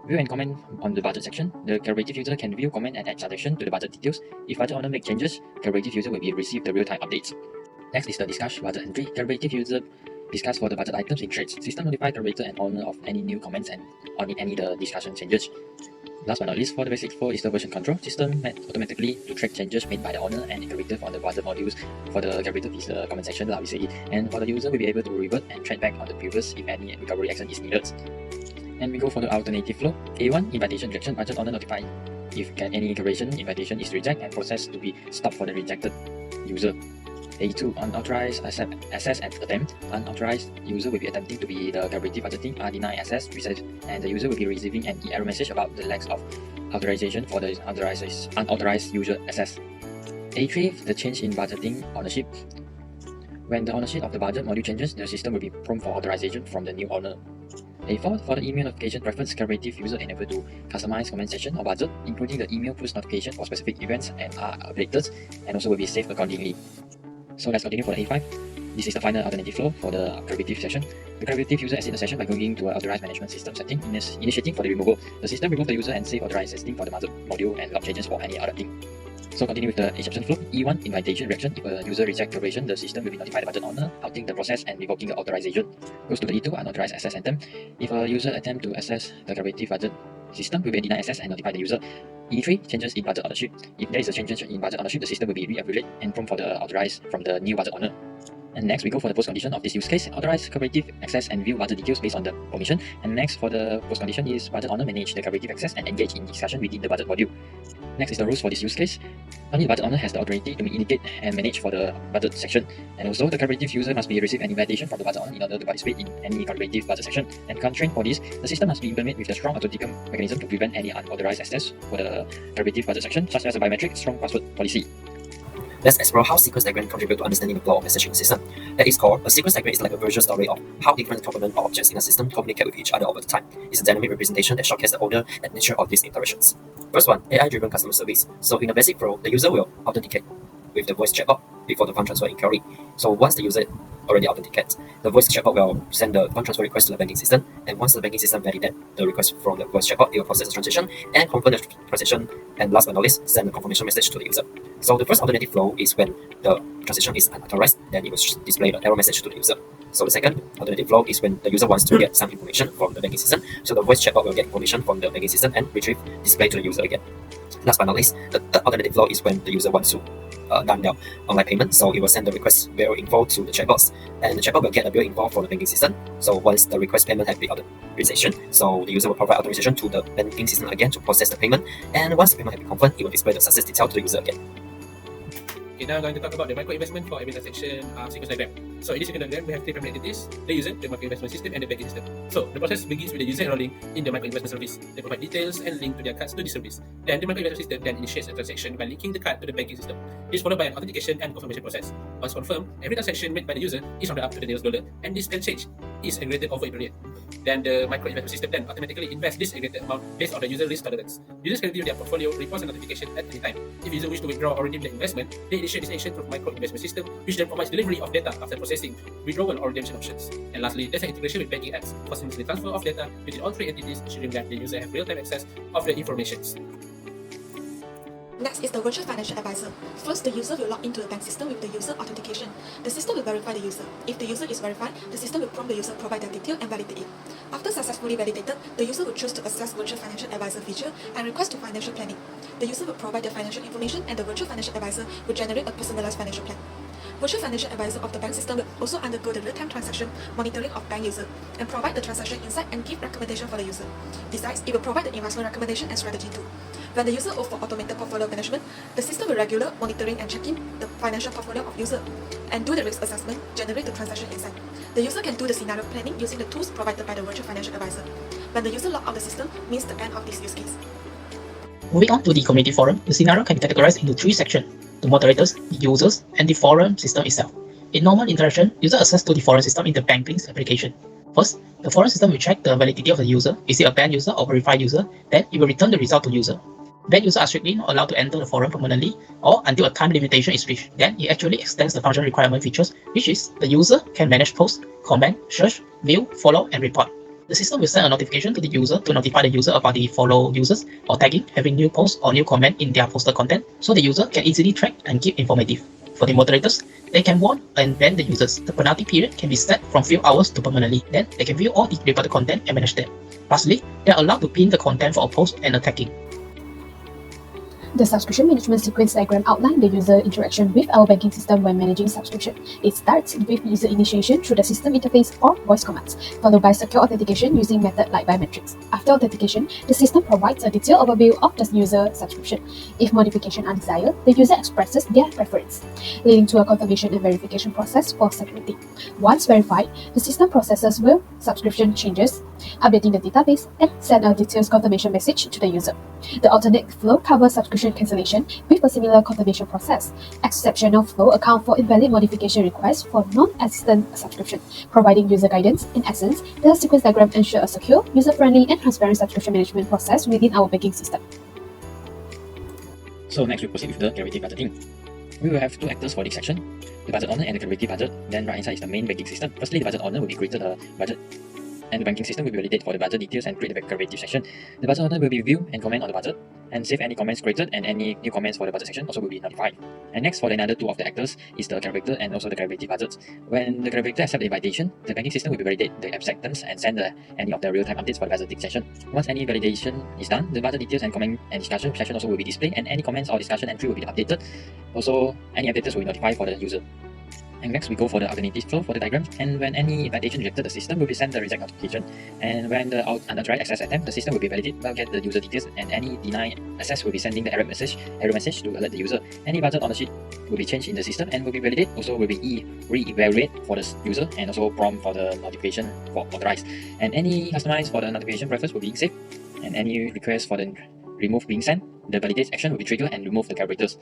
View and comment on the budget section. The collaborative user can view, comment, and add suggestion to the budget details. If budget owner make changes, collaborative user will receive the real-time updates. Next is the discuss budget entry. Collaborative user discuss for the budget items in trades. System notify collaborator and owner of any new comments and on any the discussion changes. Last but not least, for the basic info is the version control. System automatically to track changes made by the owner and collaborator on the budget modules. For the collaborator is the comment section, like we say it, and for the user will be able to revert and track back on the previous if any recovery action is needed. And we go for the alternative flow. A1 invitation rejection. Budget owner notify if any collaboration invitation is rejected and process to be stopped for the rejected user. A2 unauthorized access and attempt. Unauthorized user will be attempting to be the collaborative budgeting are denied access received, and the user will be receiving an error message about the lack of authorization for the unauthorized user access. A3 the change in budgeting ownership. When the ownership of the budget module changes, the system will be prompt for authorization from the new owner. A4 for the email notification preference, collaborative user enable to customize comment section or budget, including the email push notification for specific events and are updated and also will be saved accordingly. So let's continue for the A5. This is the final alternative flow for the collaborative session. The collaborative user exit the session by going to an authorized management system setting, initiating for the removal. The system remove the user and save authorized setting for the budget module and log changes for any other thing. So continue with the exception flow. E1 invitation reaction. If a user rejects collaboration, the system will be notified the budget owner, halting the process and revoking the authorization. Goes to the E2 unauthorized access attempt. If a user attempt to access the collaborative budget system, will be denied access and notify the user. E3 changes in budget ownership. If there is a change in budget ownership, the system will be re-evaluated and prompt for the authorized from the new budget owner. And next we go for the post condition of this use case. Authorize collaborative access and view budget details based on the permission. And next for the post condition is budget owner manage the collaborative access and engage in discussion within the budget module. Next is the rules for this use case. Only the budget owner has the authority to indicate and manage for the budget section. And also the collaborative user must be receive an invitation from the budget owner in order to participate in any collaborative budget section. And constraint for this, the system must be implemented with a strong authentication mechanism to prevent any unauthorized access for the collaborative budget section, such as a biometric strong password policy. Let's explore how sequence diagram contribute to understanding the flow of messaging system. At its core, a sequence diagram is like a visual story of how different components or objects in a system communicate with each other over the time. It's a dynamic representation that showcases the order and nature of these interactions. First one, AI-driven customer service. So in a basic flow, the user will authenticate with the voice chatbot before the fund transfer inquiry. So once the user already authenticates, the voice chatbot will send the fund transfer request to the banking system, and once the banking system validates the request from the voice chatbot, it will process the transaction and confirm the transaction, and last but not least, send the confirmation message to the user. So the first alternative flow is when the transaction is unauthorized, then it will display the error message to the user. So the second alternative flow is when the user wants to get some information from the banking system, so the voice chatbot will get information from the banking system and retrieve display to the user again. Last but not least, the third alternative flow is when the user wants to done their online payment, so it will send the request bill info to the chatbots, and the chatbot will get a bill info from the banking system. So once the request payment has been authorization, so the user will provide authorization to the banking system again to process the payment, and once the payment has been confirmed, it will display the success detail to the user again. Okay, now I'm going to talk about the micro investment for every transaction sequence diagram. So in this sequence diagram, we have three primary entities: the user, the micro investment system, and the banking system. So the process begins with the user enrolling in the micro investment service. They provide details and link to their cards to the service. Then the micro investment system then initiates a transaction by linking the card to the banking system. This is followed by an authentication and confirmation process. Once confirmed, every transaction made by the user is rounded up to the nearest dollar, and this can change is aggregated over a period. Then the micro investment system then automatically invests this aggregated amount based on the user risk tolerance. Users can view their portfolio, reports and notification at any time. If users wish to withdraw or redeem the investment, they initiate this action through micro investment system, which then provides delivery of data after processing, withdrawal or redemption options. And lastly, there's an integration with banking apps for seamless transfer of data between all three entities, ensuring that the user have real-time access of the information. Next is the virtual financial advisor. First, the user will log into the bank system with the user authentication. The system will verify the user. If the user is verified, the system will prompt the user provide their detail and validate it. After successfully validated, the user will choose to access virtual financial advisor feature and request to financial planning. The user will provide their financial information and the virtual financial advisor will generate a personalized financial plan. Virtual financial advisor of the bank system will also undergo the real-time transaction monitoring of bank user and provide the transaction insight and give recommendation for the user. Besides, it will provide the investment recommendation and strategy too. When the user opts for automated portfolio management, the system will regular monitoring and checking the financial portfolio of user and do the risk assessment, generate the transaction insight. The user can do the scenario planning using the tools provided by the virtual financial advisor. When the user log out the system, means the end of this use case. Moving on to the community forum, the scenario can be categorized into three sections: the moderators, the users, and the forum system itself. In normal interaction, user access to the forum system in the banking's application. First, the forum system will check the validity of the user. Is it a banned user or verified user? Then it will return the result to user. Banned users are strictly not allowed to enter the forum permanently or until a time limitation is reached. Then it actually extends the function requirement features, which is the user can manage posts, comment, search, view, follow, and report. The system will send a notification to the user to notify the user about the follow users or tagging, having new posts or new comment in their posted content, so the user can easily track and keep informative. For the moderators, they can warn and ban the users. The penalty period can be set from few hours to permanently. Then they can view all the reported content and manage them. Lastly, they are allowed to pin the content for a post and a tagging. The subscription management sequence diagram outlines the user interaction with our banking system when managing subscription. It starts with user initiation through the system interface or voice commands, followed by secure authentication using method like biometrics. After authentication, the system provides a detailed overview of the user subscription. If modification are desired, the user expresses their preference, leading to a confirmation and verification process for security. Once verified, the system processes will subscription changes, updating the database, and send a detailed confirmation message to the user. The alternate flow covers subscription cancellation with a similar confirmation process. Exceptional flow account for invalid modification requests for non-existent subscription, providing user guidance. In essence, the sequence diagram ensures a secure, user-friendly, and transparent subscription management process within our banking system. So next we proceed with the derivative budgeting. We will have two actors for this section, the budget owner and the derivative budget. Then right hand side is the main banking system. Firstly, the budget owner will be created a budget, and the banking system will validate for the budget details and create the derivative section. The budget owner will review and comment on the budget and save any comments created, and any new comments for the budget section also will be notified. And next, for another two of the actors is the character and also the derivative budgets. When the character accepts the invitation, the banking system will validate the acceptance and send any of the real-time updates for the budget section. Once any validation is done, the budget details and comment and discussion section also will be displayed, and any comments or discussion entry will be updated. Also, any updates will be notified for the user. And next we go for the alternative flow for the diagram, and when any invitation rejected, the system will be sent the reject notification, and when the unauthorized access attempt, the system will be validated, will get the user details, and any denied access will be sending the error message to alert the user. Any budget on the sheet will be changed in the system and will be validated, also will be re-evaluate for the user, and also prompt for the notification for authorized, and any customized for the notification preference will be saved, and any request for the remove being sent, the validate action will be triggered and remove the characters.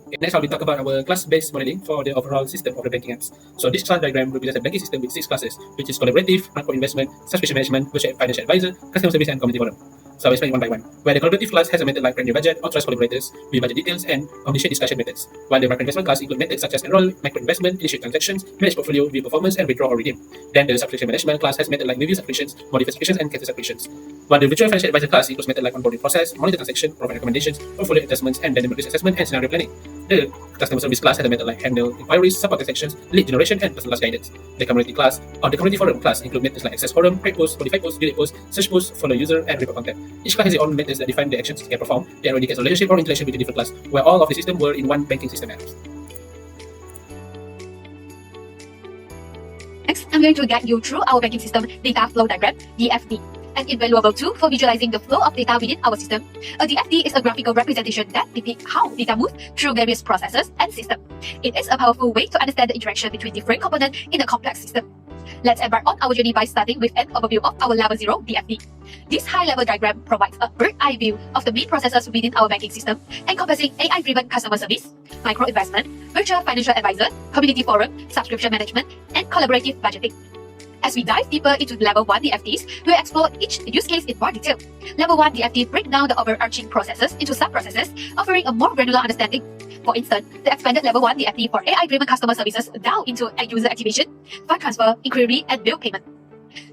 Okay, next, I'll be talk about our class-based modeling for the overall system of the banking apps. So this class diagram represents a banking system with 6 classes, which is collaborative, micro-investment, subscription management, virtual financial advisor, customer service, and community forum. So I'll explain one by one. Where the collaborative class has a method like revenue budget, authorized collaborators, view budget details, and omniscient discussion methods. While the micro-investment class include methods such as enroll, micro-investment, initiate transactions, manage portfolio, view performance, and withdraw or redeem. Then the subscription management class has method like review subscriptions, modify subscriptions, and cancel subscriptions. While the virtual financial advisor class includes method like onboarding process, monitor transaction, provide recommendations, portfolio adjustments, and dynamic risk assessment and scenario planning. The customer service class has a method like handle inquiries, support transactions, lead generation, and personalized guidance. The community class or the community forum class include methods like access forum, create posts, modify posts, delete posts, search posts, follow user, and report content. Each class has its own methods that define the actions it can perform. They already get a relationship or interaction between different classes, where all of the system were in one banking system apps. Next, I'm going to guide you through our banking system data flow diagram, DFD, an invaluable tool for visualizing the flow of data within our system. A DFD is a graphical representation that depicts how data moves through various processes and systems. It is a powerful way to understand the interaction between different components in a complex system. Let's embark on our journey by starting with an overview of our Level 0 DFD. This high-level diagram provides a bird's-eye view of the main processes within our banking system, encompassing AI-driven customer service, micro-investment, virtual financial advisor, community forum, subscription management, and collaborative budgeting. As we dive deeper into Level 1 DFTs, we'll explore each use case in more detail. Level 1 DFT break down the overarching processes into sub-processes, offering a more granular understanding. For instance, the expanded Level 1 DFT for AI-driven customer services down into end-user activation, fund transfer, inquiry, and bill payment.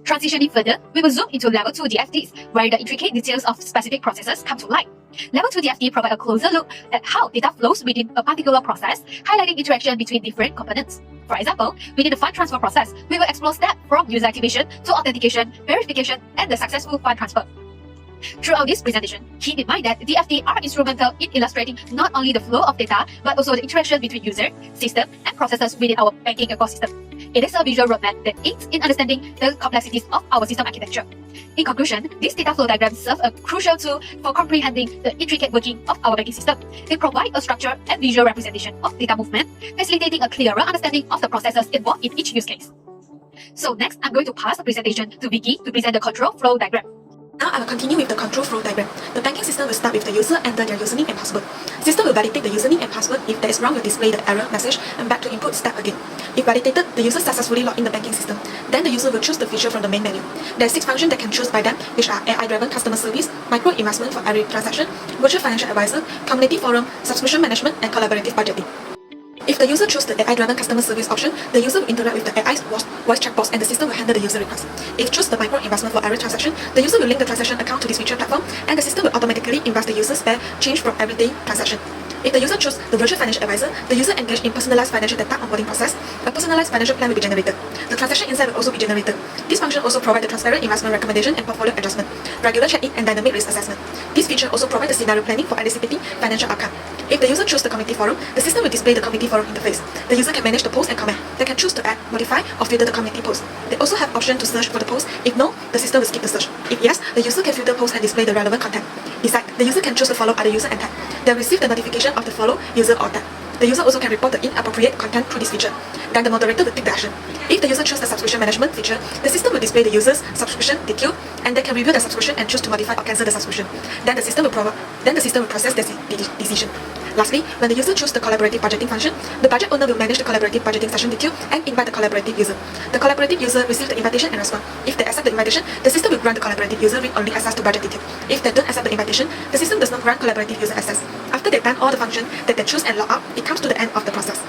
Transitioning further, we will zoom into Level 2 DFTs, where the intricate details of specific processes come to light. Level 2 DFT provide a closer look at how data flows within a particular process, highlighting interaction between different components. For example, within the fund transfer process, we will explore steps from user activation to authentication, verification, and the successful fund transfer. Throughout this presentation, keep in mind that DFT are instrumental in illustrating not only the flow of data, but also the interaction between user, system, and processes within our banking ecosystem. It is a visual roadmap that aids in understanding the complexities of our system architecture. In conclusion, this data flow diagram serves a crucial tool for comprehending the intricate working of our banking system. They provide a structured and visual representation of data movement, facilitating a clearer understanding of the processes involved in each use case. So next, I'm going to pass the presentation to Vicky to present the control flow diagram. Now I will continue with the control flow diagram. The banking system will start with the user enter their username and password. System will validate the username and password. If there is wrong, will display the error message and back to input step again. If validated, the user successfully logged in the banking system. Then the user will choose the feature from the main menu. There are 6 functions that can choose by them, which are AI-driven customer service, micro investment for every transaction, virtual financial advisor, community forum, subscription management, and collaborative budgeting. If the user chooses the AI-driven customer service option, the user will interact with the AI's voice chatbots and the system will handle the user request. If choose the micro investment for every transaction, the user will link the transaction account to this feature platform and the system will automatically invest the user's spare change from everyday transaction. If the user chooses the virtual financial advisor, the user engaged in personalized financial data onboarding process. A personalized financial plan will be generated. The transaction insight will also be generated. This function also provides the transparent investment recommendation and portfolio adjustment, regular check-in and dynamic risk assessment. This feature also provides the scenario planning for anticipating financial outcome. If the user chooses the community forum, the system will display the community forum interface. The user can manage the post and comment. They can choose to add, modify, or filter the community post. They also have option to search for the post. If no, the system will skip the search. If yes, the user can filter post and display the relevant content. Besides, the user can choose to follow other user and tag. They will receive the notification of the follow user or tag. The user also can report the inappropriate content through this feature. Then the moderator will take the action. If the user chooses the subscription management feature, the system will display the user's subscription detail and they can review the subscription and choose to modify or cancel the subscription. Then the system will process the decision. Lastly, when the user chooses the collaborative budgeting function, the budget owner will manage the collaborative budgeting session detail and invite the collaborative user. The collaborative user receives the invitation and respond. If they accept the invitation, the system will grant the collaborative user read-only access to budget detail. If they don't accept the invitation, the system does not grant collaborative user access. After they've done all the functions that they choose and log out, it comes to the end of the process.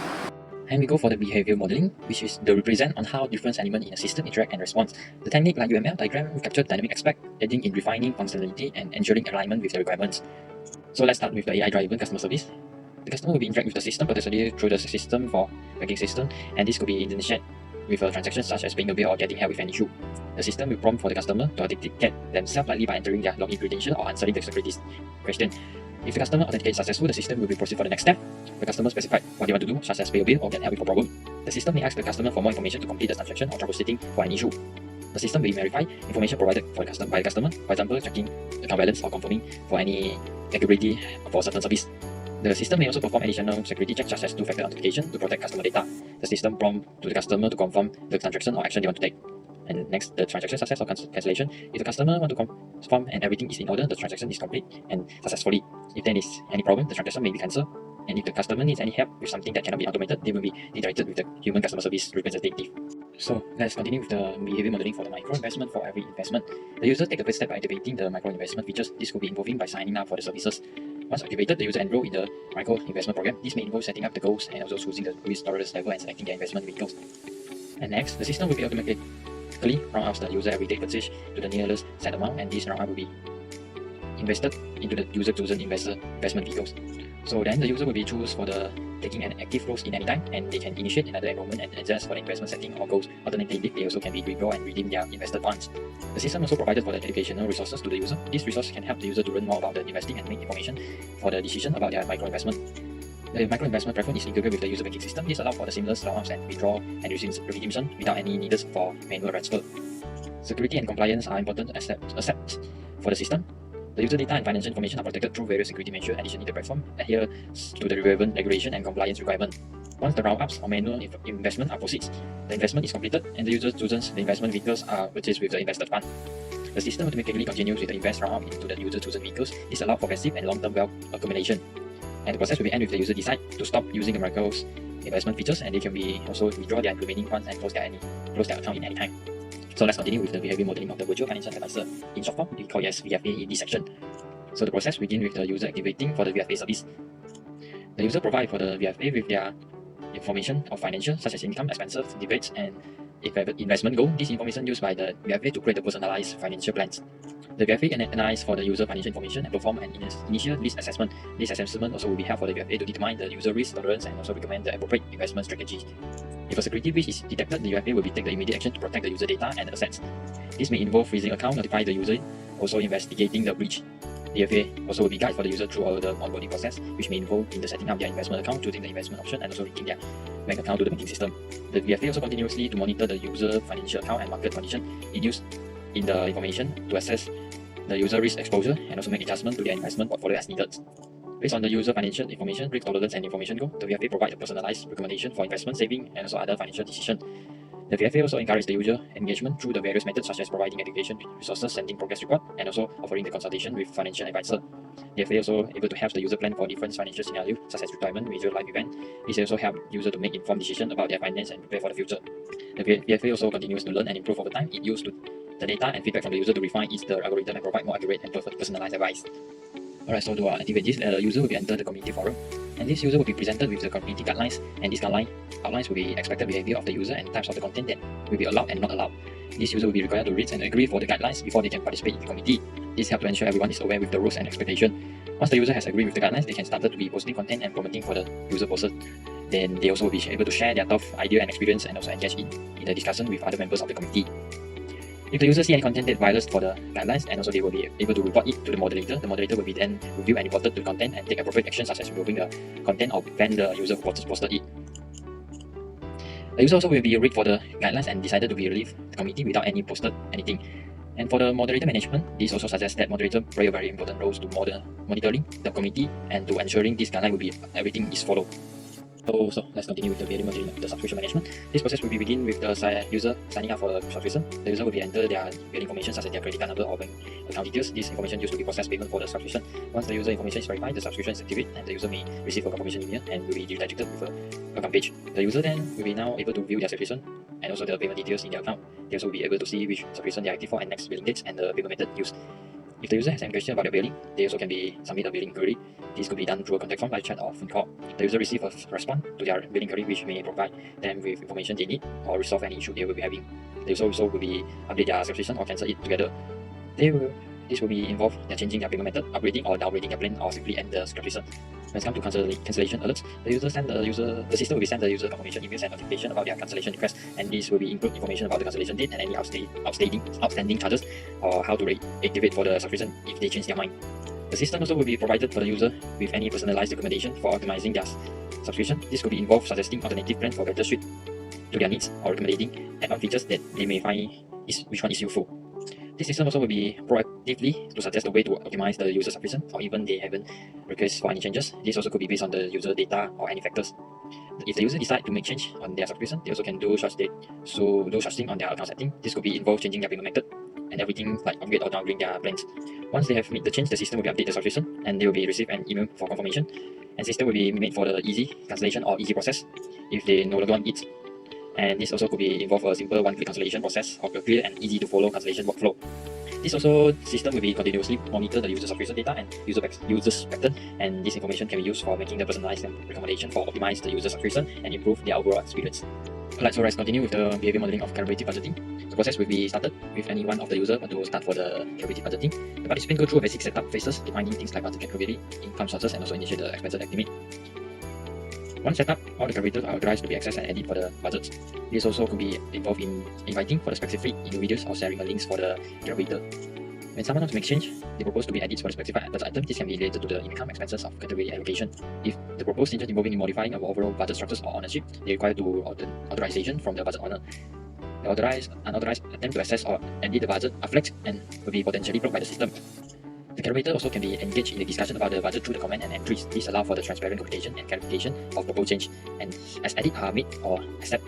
And we go for the behavior modeling, which is the represent on how different elements in a system interact and respond. The technique like UML diagram will capture dynamic aspect, aiding in refining functionality and ensuring alignment with the requirements. So let's start with the AI-driven customer service. The customer will be interact with the system potentially through the system for banking system, and this could be initiated with a transaction such as paying a bill or getting help with an issue. The system will prompt for the customer to authenticate themselves likely by entering their login credential or answering the security question. If the customer authenticates successful, the system will be proceed for the next step. The customer specified what they want to do, such as pay a bill or get help with a problem. The system may ask the customer for more information to complete the transaction or troubleshooting for an issue. The system will verify information provided by the customer, for example, checking account balance or confirming for any capability for certain service. The system may also perform additional security checks such as two-factor authentication to protect customer data. The system prompt to the customer to confirm the transaction or action they want to take. And next, the transaction success or cancellation. If the customer wants to confirm and everything is in order, the transaction is complete and successfully. If there is any problem, the transaction may be cancelled. And if the customer needs any help with something that cannot be automated, they will be redirected with the human customer service representative. So let's continue with the behavior modeling for the micro investment for every investment. The user take the first step by activating the micro investment features. This could be involving by signing up for the services. Once activated, the user enroll in the micro investment program. This may involve setting up the goals and also choosing the risk tolerance level and selecting their investment vehicles. And next, the system will be automatically round up the user everyday purchase to the nearest set amount, and this round up will be invested into the user chosen investment vehicles. So then the user will be choose for the taking an active roles in any time, and they can initiate another enrollment and adjust for the investment setting or goals. Alternatively, they also can be withdraw and redeem their invested funds. The system also provided for the educational resources to the user. These resources can help the user to learn more about the investing and make information for the decision about their micro investment. The micro investment platform is integrated with the user banking system. This allows for the seamless log-ups and withdrawal and redemption without any needs for manual transfer. Security and compliance are important aspects for the system. The user data and financial information are protected through various security measures. Additionally, the platform adheres to the relevant regulation and compliance requirement. Once the round-ups or manual investment are proceeds, the investment is completed and the user chooses the investment vehicles are purchased with the invested fund. The system automatically continues with the invest round-up into the user chosen vehicles. This allows for passive and long-term wealth accumulation. And the process will be end with the user decide to stop using the micro's investment features, and they can be also withdraw their remaining funds and close their account in any time. So let's continue with the behavior modeling of the virtual financial advisor. In short form, we call it as VFA in this section. So the process begins with the user activating for the VFA service. The user provides for the VFA with their information of financial such as income, expenses, debates, and if investment goal. This information used by the VFA to create the personalized financial plans. The VFA can analyze for the user financial information and perform an initial risk assessment. This assessment also will be helpful for the VFA to determine the user risk tolerance and also recommend the appropriate investment strategy. If a security breach is detected, the VFA will take the immediate action to protect the user data and assets. This may involve freezing account, notify the user, also investigating the breach. The VFA also will be guide for the user through all the onboarding process, which may involve in the setting up their investment account, choosing the investment option, and also linking their bank account to the banking system. The VFA also continuously to monitor the user financial account and market condition. It used in the information to assess the user risk exposure and also make adjustment to their investment portfolio as needed. Based on the user financial information, risk tolerance, and information goal, the VFA provides a personalized recommendation for investment, saving, and also other financial decisions. The VFA also encourages the user engagement through the various methods such as providing education resources, sending progress report, and also offering the consultation with financial advisor. The VFA also able to help the user plan for different financial scenarios such as retirement, major life event. This also helps user to make informed decisions about their finance and prepare for the future. The VFA also continues to learn and improve over time. It uses the data and feedback from the user to refine its algorithm and provide more accurate and personalized advice. Alright, so to activate this, the user will be enter the community forum, and this user will be presented with the community guidelines, and these outlines will be expected behavior of the user and types of the content that will be allowed and not allowed. This user will be required to read and agree for the guidelines before they can participate in the committee. This helps to ensure everyone is aware with the rules and expectations. Once the user has agreed with the guidelines, they can start to be posting content and promoting for the user posts. Then they also will be able to share their thoughts, idea and experience, and also engage in the discussion with other members of the committee. If the user see any content that violates for the guidelines, and also they will be able to report it to the moderator will be then review and report the content and take appropriate action such as removing the content or ban the user who posted it. The user also will be read for the guidelines and decided to be relieved the committee without any posted anything. And for the moderator management, this also suggests that moderator play a very important role to monitoring the committee and to ensuring this guideline will be everything is followed. So let's continue with the behavior modeling of the subscription management. This process will begin with the user signing up for the subscription. The user will be enter their billing information such as their credit card number or bank account details. This information used to be processed payment for the subscription. Once the user information is verified, the subscription is activated and the user may receive a confirmation email and will be redirected with a welcome page. The user then will be now able to view their subscription and also the payment details in their account. They also will be able to see which subscription they are active for and next billing dates and the payment method used. If the user has any question about their billing, they also can submit a billing query. This could be done through a contact form, live chat, or phone call. The user receives a response to their billing query, which may provide them with information they need or resolve any issue they will be having. They also will be update their subscription or cancel it together. This will be involved in changing their payment method, upgrading or downgrading their plan, or simply end the subscription. When it comes to cancellation alerts, the system will be send the user confirmation emails and notification about their cancellation request, and this will be include information about the cancellation date and any outstanding charges or how to reactivate for the subscription if they change their mind. The system also will be provided for the user with any personalized recommendation for optimizing their subscription. This could be involved suggesting alternative plan for better suit to their needs or recommending add-on features that they may find which one is useful. This system also will be proactively to suggest a way to optimize the user subscription, or even they haven't request for any changes. This also could be based on the user data or any factors. If the user decide to make change on their subscription, they also can do such thing on their account setting. This could be involved changing their payment method and everything like upgrade or downgrade their plans. Once they have made the change, the system will be update the subscription and they will be receive an email for confirmation. And system will be made for the easy cancellation or easy process if they no longer want it. And this also could be involve a simple one-click cancellation process or a clear and easy to follow cancellation workflow. This also system will be continuously monitor the user subscription data and user's pattern, and this information can be used for making the personalized recommendation for optimize the user subscription and improve their overall experience. Alright, so let's continue with the behavior modeling of collaborative budgeting. The process will be started with any one of the user to start for the collaborative budgeting. The participant go through a basic setup phases, defining things like budget capability, income sources, and also initiate the expenses estimate. Once set up, all the collaborators are authorized to be accessed and edit for the budgets. This also could be involved in inviting for the specific individuals or sharing the links for the collaborator. When someone wants to make change, they propose to be edits for the specified budget item. This can be related to the income expenses of category allocation. If the proposed changes involving modifying our overall budget structures or ownership, they require authorization from the budget owner. The unauthorized attempt to access or edit the budget are flagged and will be potentially blocked by the system. The collaborator also can be engaged in the discussion about the budget through the comment and entries. This allows for the transparent communication and clarification of proposed change. And as edits are made or accept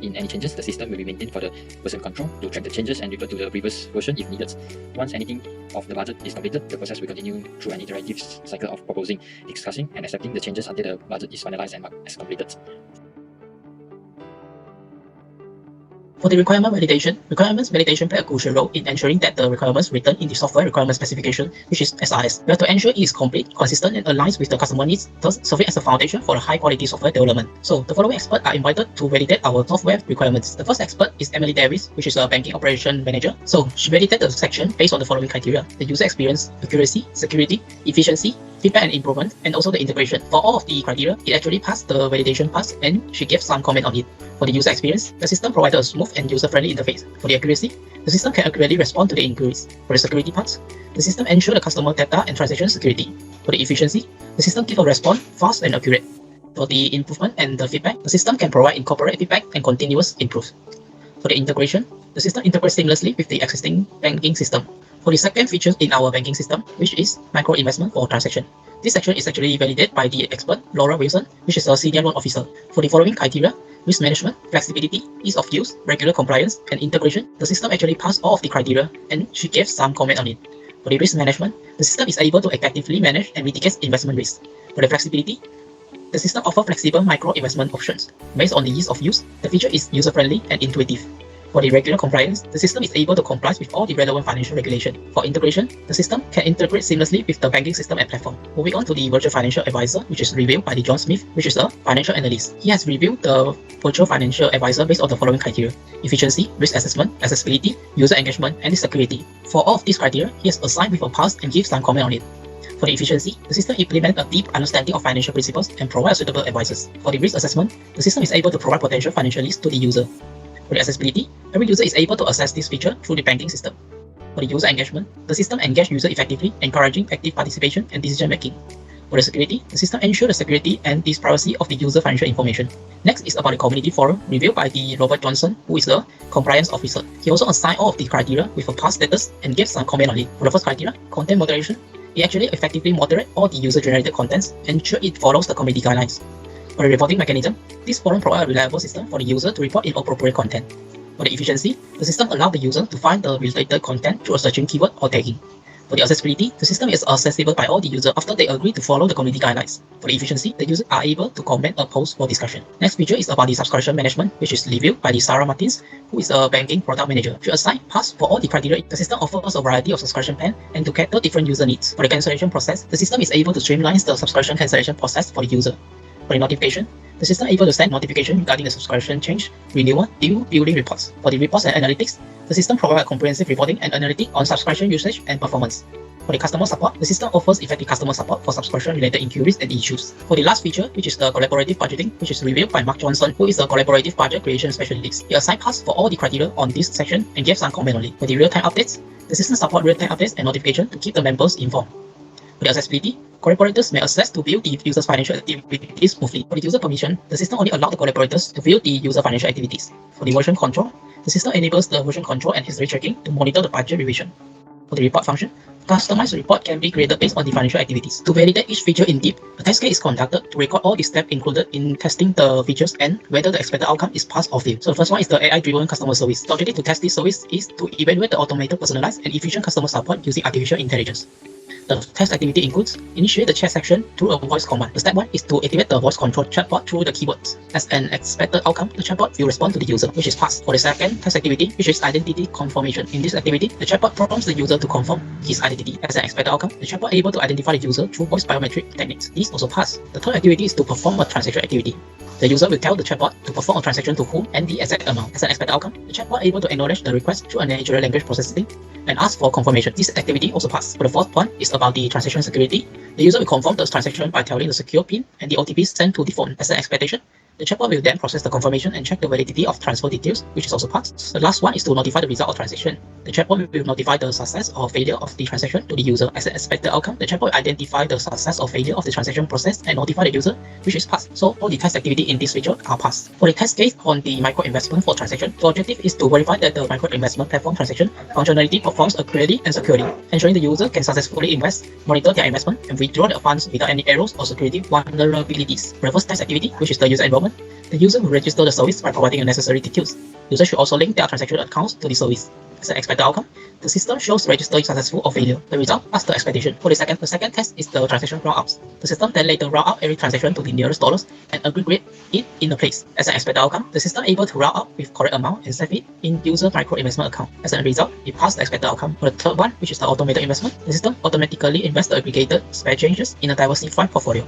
in any changes, the system will be maintained for the person control to track the changes and revert to the previous version if needed. Once anything of the budget is completed, the process will continue through an iterative cycle of proposing, discussing, and accepting the changes until the budget is finalized and marked as completed. For the requirements validation play a crucial role in ensuring that the requirements written in the software requirement specification, which is SRS. We have to ensure it is complete, consistent, and aligns with the customer needs, thus serving as a foundation for a high-quality software development. So, the following experts are invited to validate our software requirements. The first expert is Emily Davis, which is a banking operation manager. So, she validated the section based on the following criteria: the user experience, accuracy, security, efficiency, feedback and improvement, and also the integration. For all of the criteria, it actually passed the validation pass, and she gave some comment on it. For the user experience, the system provided a smooth and user-friendly interface. For the accuracy, the system can accurately respond to the inquiries. For the security parts, the system ensures the customer data and transaction security. For the efficiency, the system gives a response fast and accurate. For the improvement and the feedback, the system can provide incorporate feedback and continuous improve. For the integration, the system integrates seamlessly with the existing banking system. For the second feature in our banking system, which is micro investment for transaction. This section is actually validated by the expert Laura Wilson, which is a senior loan officer. For the following criteria: risk management, flexibility, ease of use, regular compliance, and integration, the system actually passed all of the criteria, and she gave some comment on it. For the risk management, the system is able to effectively manage and mitigate investment risk. For the flexibility, the system offers flexible micro investment options. Based on the ease of use, the feature is user-friendly and intuitive. For the regular compliance, the system is able to comply with all the relevant financial regulation. For integration, the system can integrate seamlessly with the banking system and platform. Moving on to the virtual financial advisor, which is reviewed by the John Smith, which is a financial analyst. He has reviewed the virtual financial advisor based on the following criteria: efficiency, risk assessment, accessibility, user engagement, and security. For all of these criteria, he has assigned with a pass and gives some comment on it. For the efficiency, the system implements a deep understanding of financial principles and provides suitable advices. For the risk assessment, the system is able to provide potential financial risks to the user. For the accessibility, every user is able to access this feature through the banking system. For the user engagement, the system engages users effectively, encouraging active participation and decision making. For the security, the system ensures the security and the privacy of the user financial information. Next is about the community forum reviewed by the Robert Johnson, who is the compliance officer. He also assigned all of the criteria with a pass status and gave some comment on it. For the first criteria, content moderation, it actually effectively moderates all the user-generated contents and ensure it follows the community guidelines. For the reporting mechanism, this forum provides a reliable system for the user to report inappropriate content. For the efficiency, the system allows the user to find the related content through a searching keyword or tagging. For the accessibility, the system is accessible by all the users after they agree to follow the community guidelines. For the efficiency, the users are able to comment a post for discussion. Next feature is about the subscription management, which is reviewed by the Sarah Martins, who is a banking product manager. She assigned pass for all the criteria. The system offers a variety of subscription plans and to cater different user needs. For the cancellation process, the system is able to streamline the subscription cancellation process for the user. For the notification, the system is able to send notification regarding the subscription change, renewal, due billing reports. For the reports and analytics, the system provides comprehensive reporting and analytics on subscription usage and performance. For the customer support, the system offers effective customer support for subscription-related inquiries and issues. For the last feature, which is the collaborative budgeting, which is reviewed by Mark Johnson, who is the collaborative budget creation specialist. He assigned pass for all the criteria on this section and gave some comment on it. For the real-time updates, the system supports real-time updates and notification to keep the members informed. For the accessibility, collaborators may access to view the user's financial activities smoothly. For the user permission, the system only allows the collaborators to view the user financial activities. For the version control, the system enables the version control and history checking to monitor the budget revision. For the report function, customized report can be created based on the financial activities. To validate each feature in depth, a test case is conducted to record all the steps included in testing the features and whether the expected outcome is passed or failed. So the first one is the AI-driven customer service. The objective to test this service is to evaluate the automated, personalized, and efficient customer support using artificial intelligence. The test activity includes initiate the chat section through a voice command. The step 1 is to activate the voice control chatbot through the keywords. As an expected outcome, the chatbot will respond to the user, which is passed. For the second test activity, which is identity confirmation. In this activity, the chatbot prompts the user to confirm his identity. As an expected outcome, the chatbot is able to identify the user through voice biometric techniques. These also pass. The third activity is to perform a transaction activity. The user will tell the chatbot to perform a transaction to whom and the exact amount. As an expected outcome, the chatbot is able to acknowledge the request through a natural language processing and ask for confirmation. This activity also passed. For the fourth one is about the transaction security. The user will confirm the transaction by telling the secure PIN and the OTP sent to the phone. As an expectation, the chatbot will then process the confirmation and check the validity of transfer details, which is also passed. The last one is to notify the result of transaction. The chatbot will notify the success or failure of the transaction to the user. As an expected outcome, the chatbot will identify the success or failure of the transaction process and notify the user, which is passed. So all the test activity in this feature are passed. For the test case on the micro investment for transaction, the objective is to verify that the micro investment platform transaction functionality performs accurately and securely, ensuring the user can successfully invest, monitor their investment, and withdraw their funds without any errors or security vulnerabilities. For the first test activity, which is the user enrollment, the user will register the service by providing the necessary details. Users should also link their transaction accounts to the service. As an expected outcome, the system shows register successful or failure. The result passed the expectation. For the second test is the transaction roundups. The system then later round up every transaction to the nearest dollars and aggregate it in a place. As an expected outcome, the system able to round up with correct amount and save it in user micro investment account. As a result, it passed the expected outcome. For the third one, which is the automated investment, the system automatically invests the aggregated spare changes in a diversified portfolio.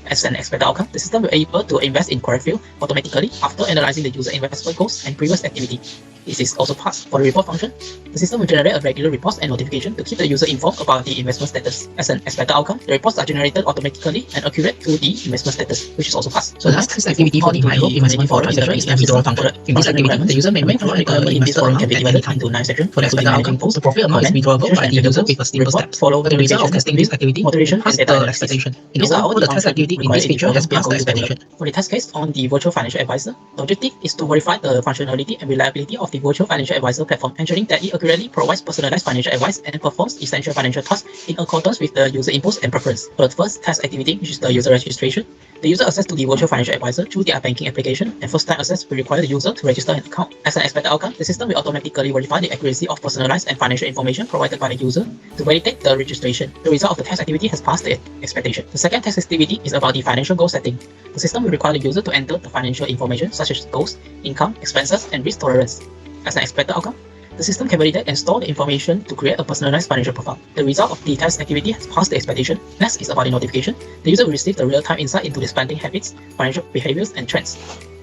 As an expected outcome, the system will be able to invest in correct field automatically after analyzing the user investment goals and previous activity. This is also passed. For the report function, the system will generate a regular reports and notification to keep the user informed about the investment status. As an expected outcome, the reports are generated automatically and accurate to the investment status, which is also passed. So last activity for the investment for transaction is withdrawal function. In this activity, the user may make function requirement in this forum can be divided into 9 sections. For the expected outcome, the profit amount is withdrawable by the user with a simple step. Follow The result of testing this activity moderation passed and the data expectation. In this the test activity in this feature has passed the expectation. For the test case on the virtual financial advisor, the objective is to verify the functionality and reliability of the virtual financial advisor platform, ensuring that it accurately provides personalized financial advice and performs essential financial tasks in accordance with the user inputs and preference. For the first test activity, which is the user registration, the user access to the virtual financial advisor through their banking application, and first time access will require the user to register an account. As an expected outcome, the system will automatically verify the accuracy of personalized and financial information provided by the user to validate the registration. The result of the test activity has passed the expectation. The second test activity is about the financial goal setting. The system will require the user to enter the financial information such as goals, income, expenses, and risk tolerance. As an expected outcome, the system can validate and store the information to create a personalized financial profile. The result of the test activity has passed the expectation. Next is about the notification. The user will receive the real-time insight into the spending habits, financial behaviors, and trends.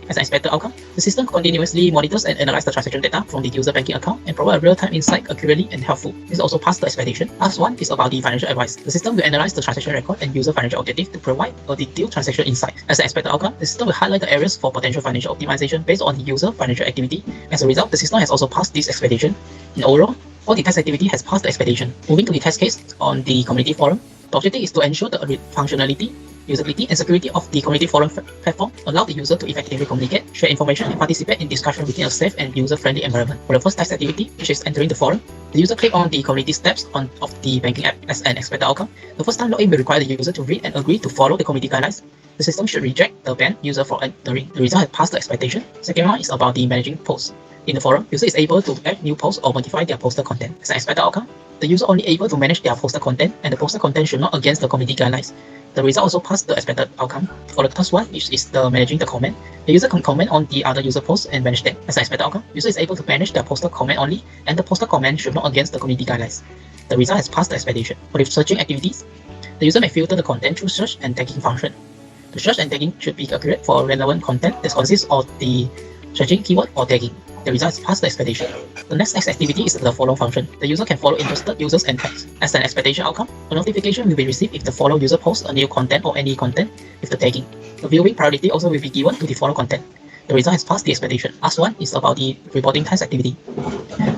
As an expected outcome, the system continuously monitors and analyzes the transaction data from the user banking account and provide real-time insight accurately and helpful. This also passed the expectation. Last one is about the financial advice. The system will analyze the transaction record and user financial objective to provide a detailed transaction insight. As an expected outcome, the system will highlight the areas for potential financial optimization based on the user financial activity. As a result, the system has also passed this expectation. In overall, all the test activity has passed the expectation. Moving to the test case on the community forum, the objective is to ensure the functionality, usability, and security of the community forum platform, allow the user to effectively communicate, share information, and participate in discussion within a safe and user-friendly environment. For the first test activity, which is entering the forum, the user click on the community steps of the banking app. As an expected outcome, the first time login will require the user to read and agree to follow the community guidelines. The system should reject the banned user for entering. The result has passed the expectation. Second one is about the managing posts. In the forum, user is able to add new posts or modify their posted content. As an expected outcome, the user only able to manage their posted content, and the posted content should not against the community guidelines. The result also passed the expected outcome. For the first one, which is the managing the comment, the user can comment on the other user posts and manage them. As an expected outcome, user is able to manage their posted comment only, and the posted comment should not against the community guidelines. The result has passed the expectation. For the searching activities, the user may filter the content through search and tagging function. The search and tagging should be accurate for relevant content that consists of the searching keyword or tagging. The result has passed the expectation. The next activity is the follow function. The user can follow interested users and tags. As an expectation outcome, a notification will be received if the follow user posts a new content or any content with the tagging. The viewing priority also will be given to the follow content. The result has passed the expectation. Last one is about the reporting test activity.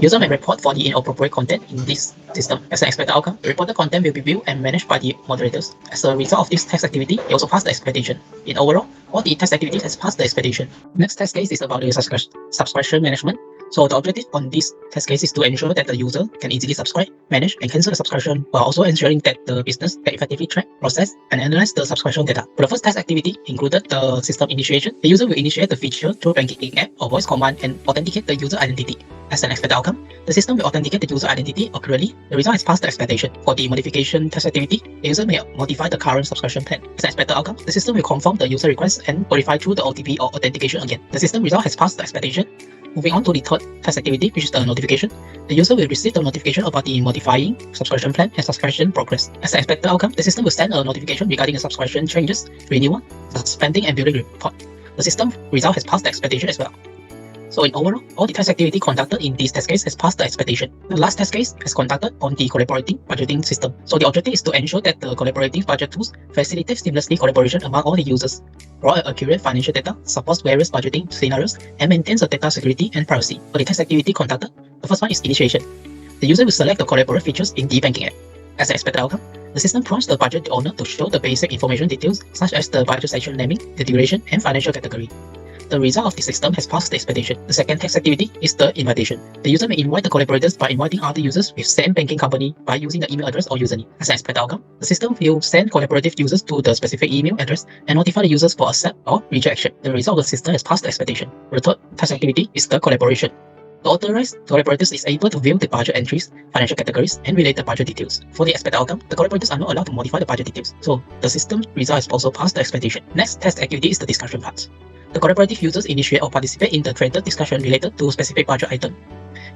User may report for the inappropriate content in this system. As an expected outcome, the reported content will be viewed and managed by the moderators. As a result of this test activity, it also passed the expectation. In overall, all the test activities has passed the expectation. Next test case is about the subscription management. So the objective on this test case is to ensure that the user can easily subscribe, manage, and cancel the subscription, while also ensuring that the business can effectively track, process, and analyze the subscription data. For the first test activity included the system initiation. The user will initiate the feature through banking app or voice command and authenticate the user identity. As an expected outcome, the system will authenticate the user identity accurately. The result has passed the expectation. For the modification test activity, the user may modify the current subscription plan. As an expected outcome, the system will confirm the user request and verify through the OTP or authentication again. The system result has passed the expectation. Moving on to the third test activity, which is the notification. The user will receive the notification about the modifying subscription plan and subscription progress. As an expected outcome, the system will send a notification regarding the subscription changes, renewal, spending, and billing report. The system result has passed the expectation as well. So in overall, all the test activity conducted in this test case has passed the expectation. The last test case is conducted on the collaborative budgeting system. So the objective is to ensure that the collaborative budget tools facilitate seamlessly collaboration among all the users, provide accurate financial data, supports various budgeting scenarios, and maintains the data security and privacy. For the test activity conducted, the first one is initiation. The user will select the collaborate features in the banking app. As an expected outcome, the system prompts the budget owner to show the basic information details such as the budget section naming, the duration, and financial category. The result of the system has passed the expectation. The second test activity is the invitation. The user may invite the collaborators by inviting other users with same banking company by using the email address or username. As an expected outcome, the system will send collaborative users to the specific email address and notify the users for accept or rejection. The result of the system has passed the expectation. The third test activity is the collaboration. The authorized collaborators is able to view the budget entries, financial categories, and related budget details. For the expected outcome, the collaborators are not allowed to modify the budget details, so the system result is also past the expectation. Next test activity is the discussion part. The collaborative users initiate or participate in the threaded discussion related to specific budget item.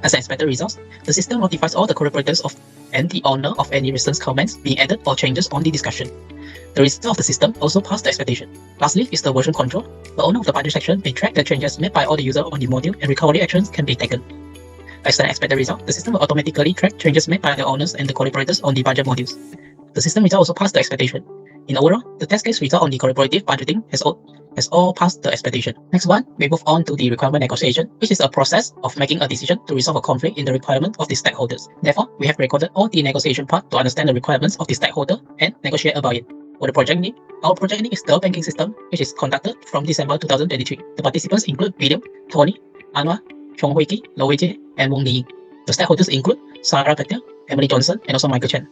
As an expected result, the system notifies all the collaborators of and the owner of any recent comments being added or changes on the discussion. The result of the system also passed the expectation. Lastly is the version control. The owner of the budget section may track the changes made by all the users on the module and recovery actions can be taken. As an expected result, the system will automatically track changes made by the owners and the collaborators on the budget modules. The system result also passed the expectation. In overall, the test case result on the collaborative budgeting has all passed the expectation. Next one, we move on to the requirement negotiation, which is a process of making a decision to resolve a conflict in the requirement of the stakeholders. Therefore, we have recorded all the negotiation part to understand the requirements of the stakeholder and negotiate about it. For the project name, our project name is the banking system, which is conducted from December 2023. The participants include William, TONNY, ANUARUL, Choong, and WONG. The stakeholders include Sarah Patel, Emily Johnson, and also Michael Chen.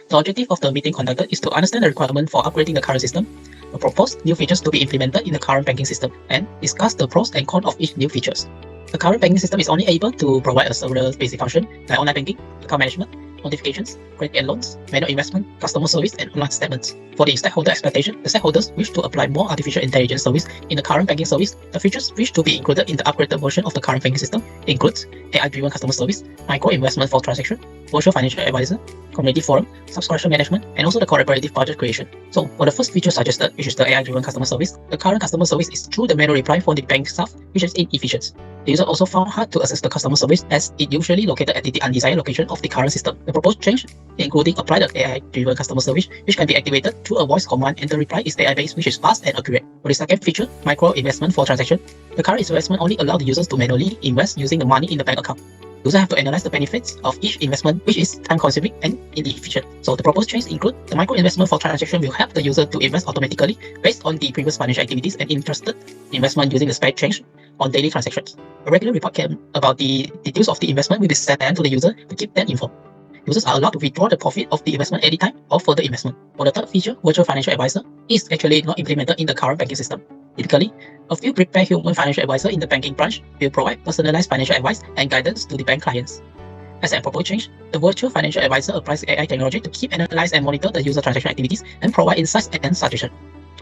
The objective of the meeting conducted is to understand the requirement for upgrading the current system, propose new features to be implemented in the current banking system, and discuss the pros and cons of each new features. The current banking system is only able to provide several basic functions like online banking, account management, notifications, credit and loans, manual investment, customer service, and online statements. For the stakeholder expectation, the stakeholders wish to apply more artificial intelligence service in the current banking service. The features wish to be included in the upgraded version of the current banking system includes AI-driven customer service, micro investment for transaction, virtual financial advisor, community forum, subscription management, and also the collaborative budget creation. So for the first feature suggested, which is the AI-driven customer service, the current customer service is through the manual reply for the bank staff, which is inefficient. The user also found hard to access the customer service as it usually located at the undesired location of the current system. The proposed change, including apply the AI-driven customer service, which can be activated through a voice command, and the reply is AI-based, which is fast and accurate. For the second feature, micro investment for transaction, the current investment only allows the users to manually invest using the money in the bank account. Users have to analyze the benefits of each investment, which is time-consuming and inefficient. So the proposed changes include the micro investment for transaction will help the user to invest automatically based on the previous financial activities and interested investment using the spec change on daily transactions. A regular report about the details of the investment will be sent to the user to keep them informed. Users are allowed to withdraw the profit of the investment anytime or further investment. For the third feature, virtual financial advisor is actually not implemented in the current banking system. Typically, a few prepared human financial advisor in the banking branch will provide personalized financial advice and guidance to the bank clients. As a proposed change, the virtual financial advisor applies AI technology to keep, analyze, and monitor the user transaction activities and provide insights and suggestions.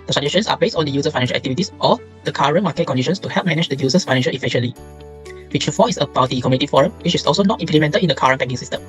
The suggestions are based on the user financial activities or the current market conditions to help manage the user's financial efficiently. Feature 4 is about the community forum, which is also not implemented in the current banking system.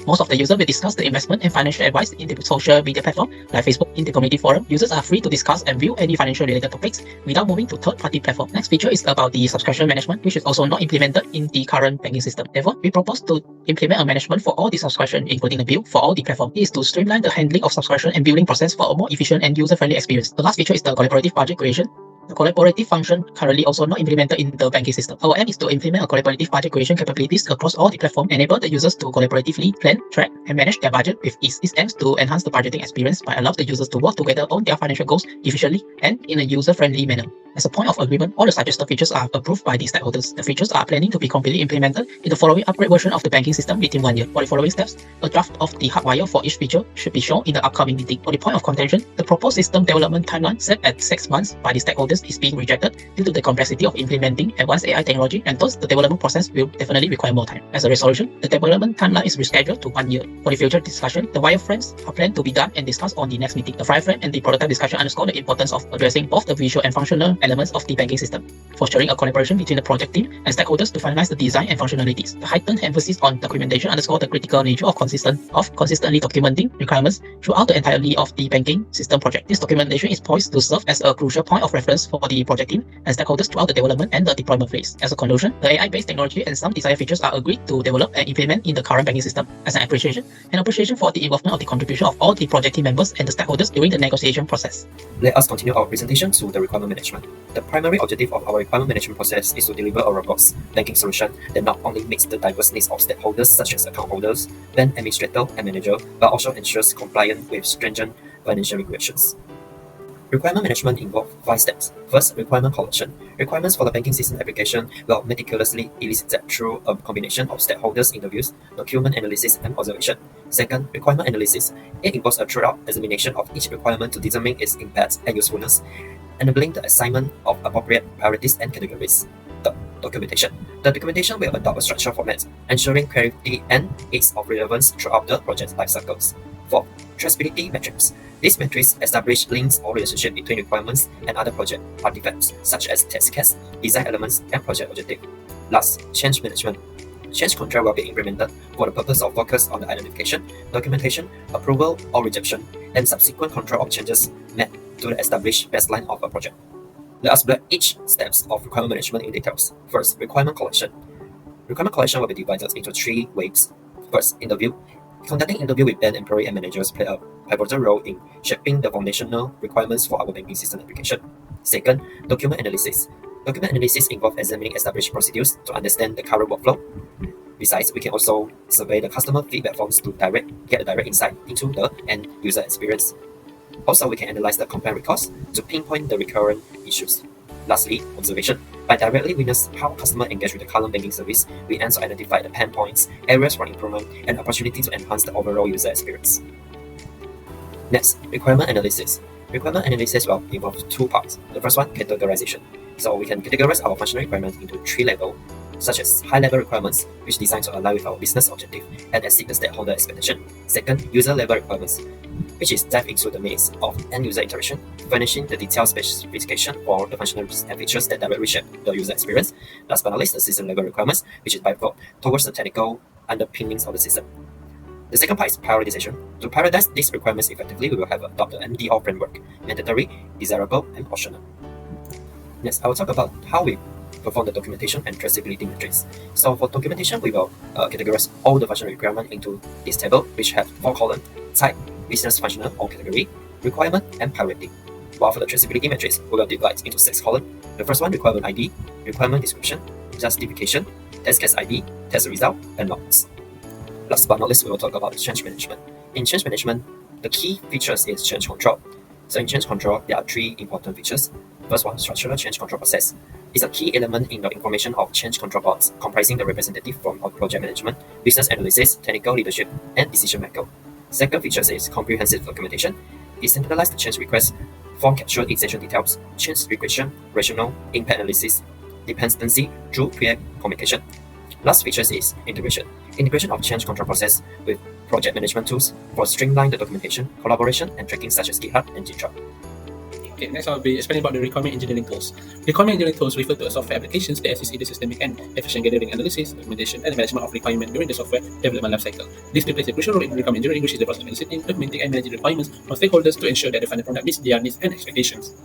Most of the users will discuss the investment and financial advice in the social media platform like Facebook. In the community forum, users are free to discuss and view any financial related topics without moving to third-party platform. Next feature is about the subscription management, which is also not implemented in the current banking system. Therefore, we propose to implement a management for all the subscription, including the bill for all the platform. It is to streamline the handling of subscription and billing process for a more efficient and user-friendly experience. The last feature is the collaborative budget creation. The collaborative function currently also not implemented in the banking system. Our aim is to implement a collaborative budget creation capabilities across all the platforms, enable the users to collaboratively plan, track, and manage their budget with ease. This aims to enhance the budgeting experience by allowing the users to work together on their financial goals efficiently and in a user-friendly manner. As a point of agreement, all the suggested features are approved by the stakeholders. The features are planning to be completely implemented in the following upgrade version of the banking system within 1 year. For the following steps, a draft of the hardwire for each feature should be shown in the upcoming meeting. For the point of contention, the proposed system development timeline set at 6 months by the stakeholders is being rejected due to the complexity of implementing advanced AI technology, and thus the development process will definitely require more time. As a resolution, the development timeline is rescheduled to 1 year. For the future discussion, the wireframes are planned to be done and discussed on the next meeting. The wireframe and the prototype discussion underscore the importance of addressing both the visual and functional elements of the banking system, fostering a collaboration between the project team and stakeholders to finalize the design and functionalities. The heightened emphasis on documentation underscore the critical nature of consistently documenting requirements throughout the entirety of the banking system project. This documentation is poised to serve as a crucial point of reference for the project team and stakeholders throughout the development and the deployment phase. As a conclusion, the AI-based technology and some desired features are agreed to develop and implement in the current banking system. As an appreciation for the involvement of the contribution of all the project team members and the stakeholders during the negotiation process. Let us continue our presentation to the requirement management. The primary objective of our requirement management process is to deliver a robust banking solution that not only meets the diverse needs of stakeholders such as account holders, bank administrator, and manager, but also ensures compliance with stringent financial regulations. Requirement management involves 5 steps. First, requirement collection. Requirements for the banking system application will meticulously elicited through a combination of stakeholders' interviews, document analysis, and observation. Second, requirement analysis. It involves a thorough examination of each requirement to determine its impact and usefulness, enabling the assignment of appropriate priorities and categories. Third, Documentation. The documentation will adopt a structured format, ensuring clarity and ease of relevance throughout the project life cycles. 4. Traceability metrics. These metrics establish links or relationship between requirements and other project artifacts, such as test case, design elements, and project objective. Last, change management. Change control will be implemented for the purpose of focus on the identification, documentation, approval or rejection, and subsequent control of changes made to the established baseline of a project. Let us break each steps of requirement management in details. First, requirement collection. Requirement collection will be divided into 3 waves. First, interview. Conducting interview with bank employee and managers play a pivotal role in shaping the foundational requirements for our banking system application. Second, document analysis. Document analysis involves examining established procedures to understand the current workflow. Besides, we can also survey the customer feedback forms to get a direct insight into the end user experience. Also, we can analyze the complaint records to pinpoint the recurrent issues. Lastly, observation. By directly witness how customers engage with the current banking service, we aim to identify the pain points, areas for improvement, and opportunity to enhance the overall user experience. Next, requirement analysis. Requirement analysis will involve 2 parts. The first one, categorization. So we can categorize our functional requirements into 3 levels, such as high-level requirements, which are designed to align with our business objective and exceed the stakeholder expectation. Second, user-level requirements, which is dive into the maze of end-user interaction, furnishing the detailed specification for the functions and features that directly shape the user experience. Last but not least, the system-level requirements, which is pivot towards the technical underpinnings of the system. The second part is prioritization. To prioritize these requirements effectively, we will have adopted the MDO framework: mandatory, desirable, and optional. Next, I will talk about how we perform the documentation and traceability metrics. So for documentation, we will categorize all the functional requirements into this table, which have 4 columns: type, business functional or category, requirement, and priority. While for the traceability metrics, we will divide into 6 columns. The first one, requirement ID, requirement description, justification, test case ID, test result, and logs. Last but not least, we will talk about change management. In change management, the key features is change control. So in change control, there are 3 important features. First one, structural change control process. It's a key element in the information of change control boards, comprising the representative from our project management, business analysis, technical leadership, and decision maker. Second feature is comprehensive documentation. It centralizes the change request, form capture essential details, change regression, rationale, impact analysis, dependency through peer communication. Last feature is integration. Integration of change control process with project management tools for streamline the documentation, collaboration, and tracking such as GitHub and GitHub. Okay, next I'll be explaining about the requirement engineering tools. Requirement engineering tools refer to software applications that assist in the systemic and efficient gathering, analysis, documentation, and management of requirement during the software development lifecycle. This plays a crucial role in requirement engineering, which is the process of eliciting, documenting, and managing requirements from stakeholders to ensure that the final product meets their needs and expectations.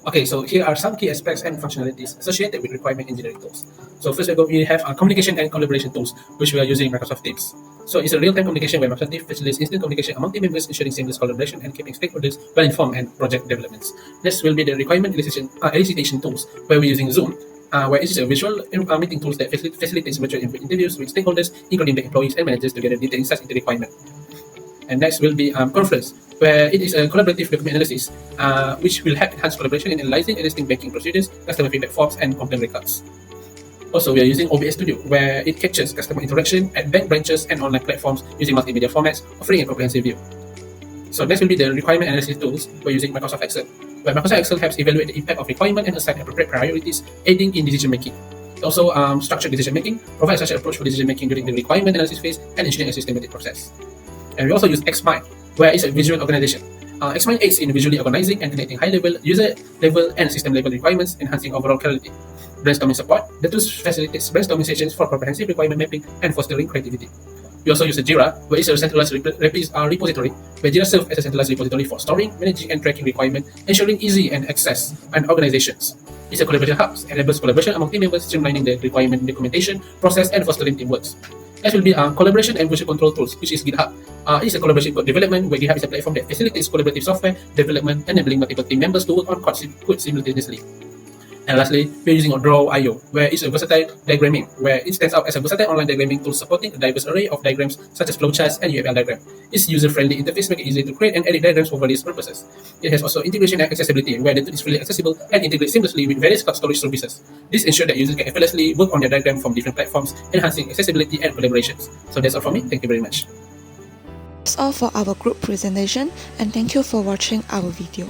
Okay, so here are some key aspects and functionalities associated with requirement engineering tools. So first of all, we have communication and collaboration tools, which we are using Microsoft Teams. So it's a real-time communication where Microsoft Teams facilitates instant communication among team members, ensuring seamless collaboration and keeping stakeholders well-informed and project developments. Next will be the requirement elicitation tools, where we're using Zoom, where it is a visual meeting tools that facilitates virtual interviews with stakeholders, including the employees and managers, to gather detailed insights into the requirement. And next will be Conference, where it is a collaborative document analysis, which will help enhance collaboration in analyzing existing banking procedures, customer feedback forms, and complaint records. Also, we are using OBS Studio, where it captures customer interaction at bank branches and online platforms using multimedia formats, offering a comprehensive view. So next will be the requirement analysis tools. We're using Microsoft Excel, where Microsoft Excel helps evaluate the impact of requirement and assign appropriate priorities, aiding in decision making. Also, structured decision making provides such an approach for decision making during the requirement analysis phase and ensuring a systematic process. And we also use Xmind, where it's a visual organization. Xmind aids in visually organizing and connecting high-level, user-level, and system-level requirements, enhancing overall clarity. Brainstorming support. The tools facilitates brainstorming sessions for comprehensive requirement mapping and fostering creativity. We also use Jira, where it's a centralized repository, where Jira serves as a centralized repository for storing, managing, and tracking requirements, ensuring easy and access and organizations. It's a collaboration hub, enables collaboration among team members, streamlining the requirement documentation process and fostering teamwork. Next will be collaboration and version control tools, which is GitHub. It is a collaboration code development, where GitHub is a platform that facilitates collaborative software development, enabling multiple team members to work on code simultaneously. And lastly, we're using Draw.io, where it's a versatile diagramming, where it stands out as a versatile online diagramming tool supporting a diverse array of diagrams such as flowcharts and UML diagrams. Its user-friendly interface makes it easy to create and edit diagrams for various purposes. It has also integration and accessibility, where the tool is freely accessible and integrates seamlessly with various cloud storage services. This ensures that users can effortlessly work on their diagram from different platforms, enhancing accessibility and collaborations. So that's all from me. Thank you very much. That's all for our group presentation, and thank you for watching our video.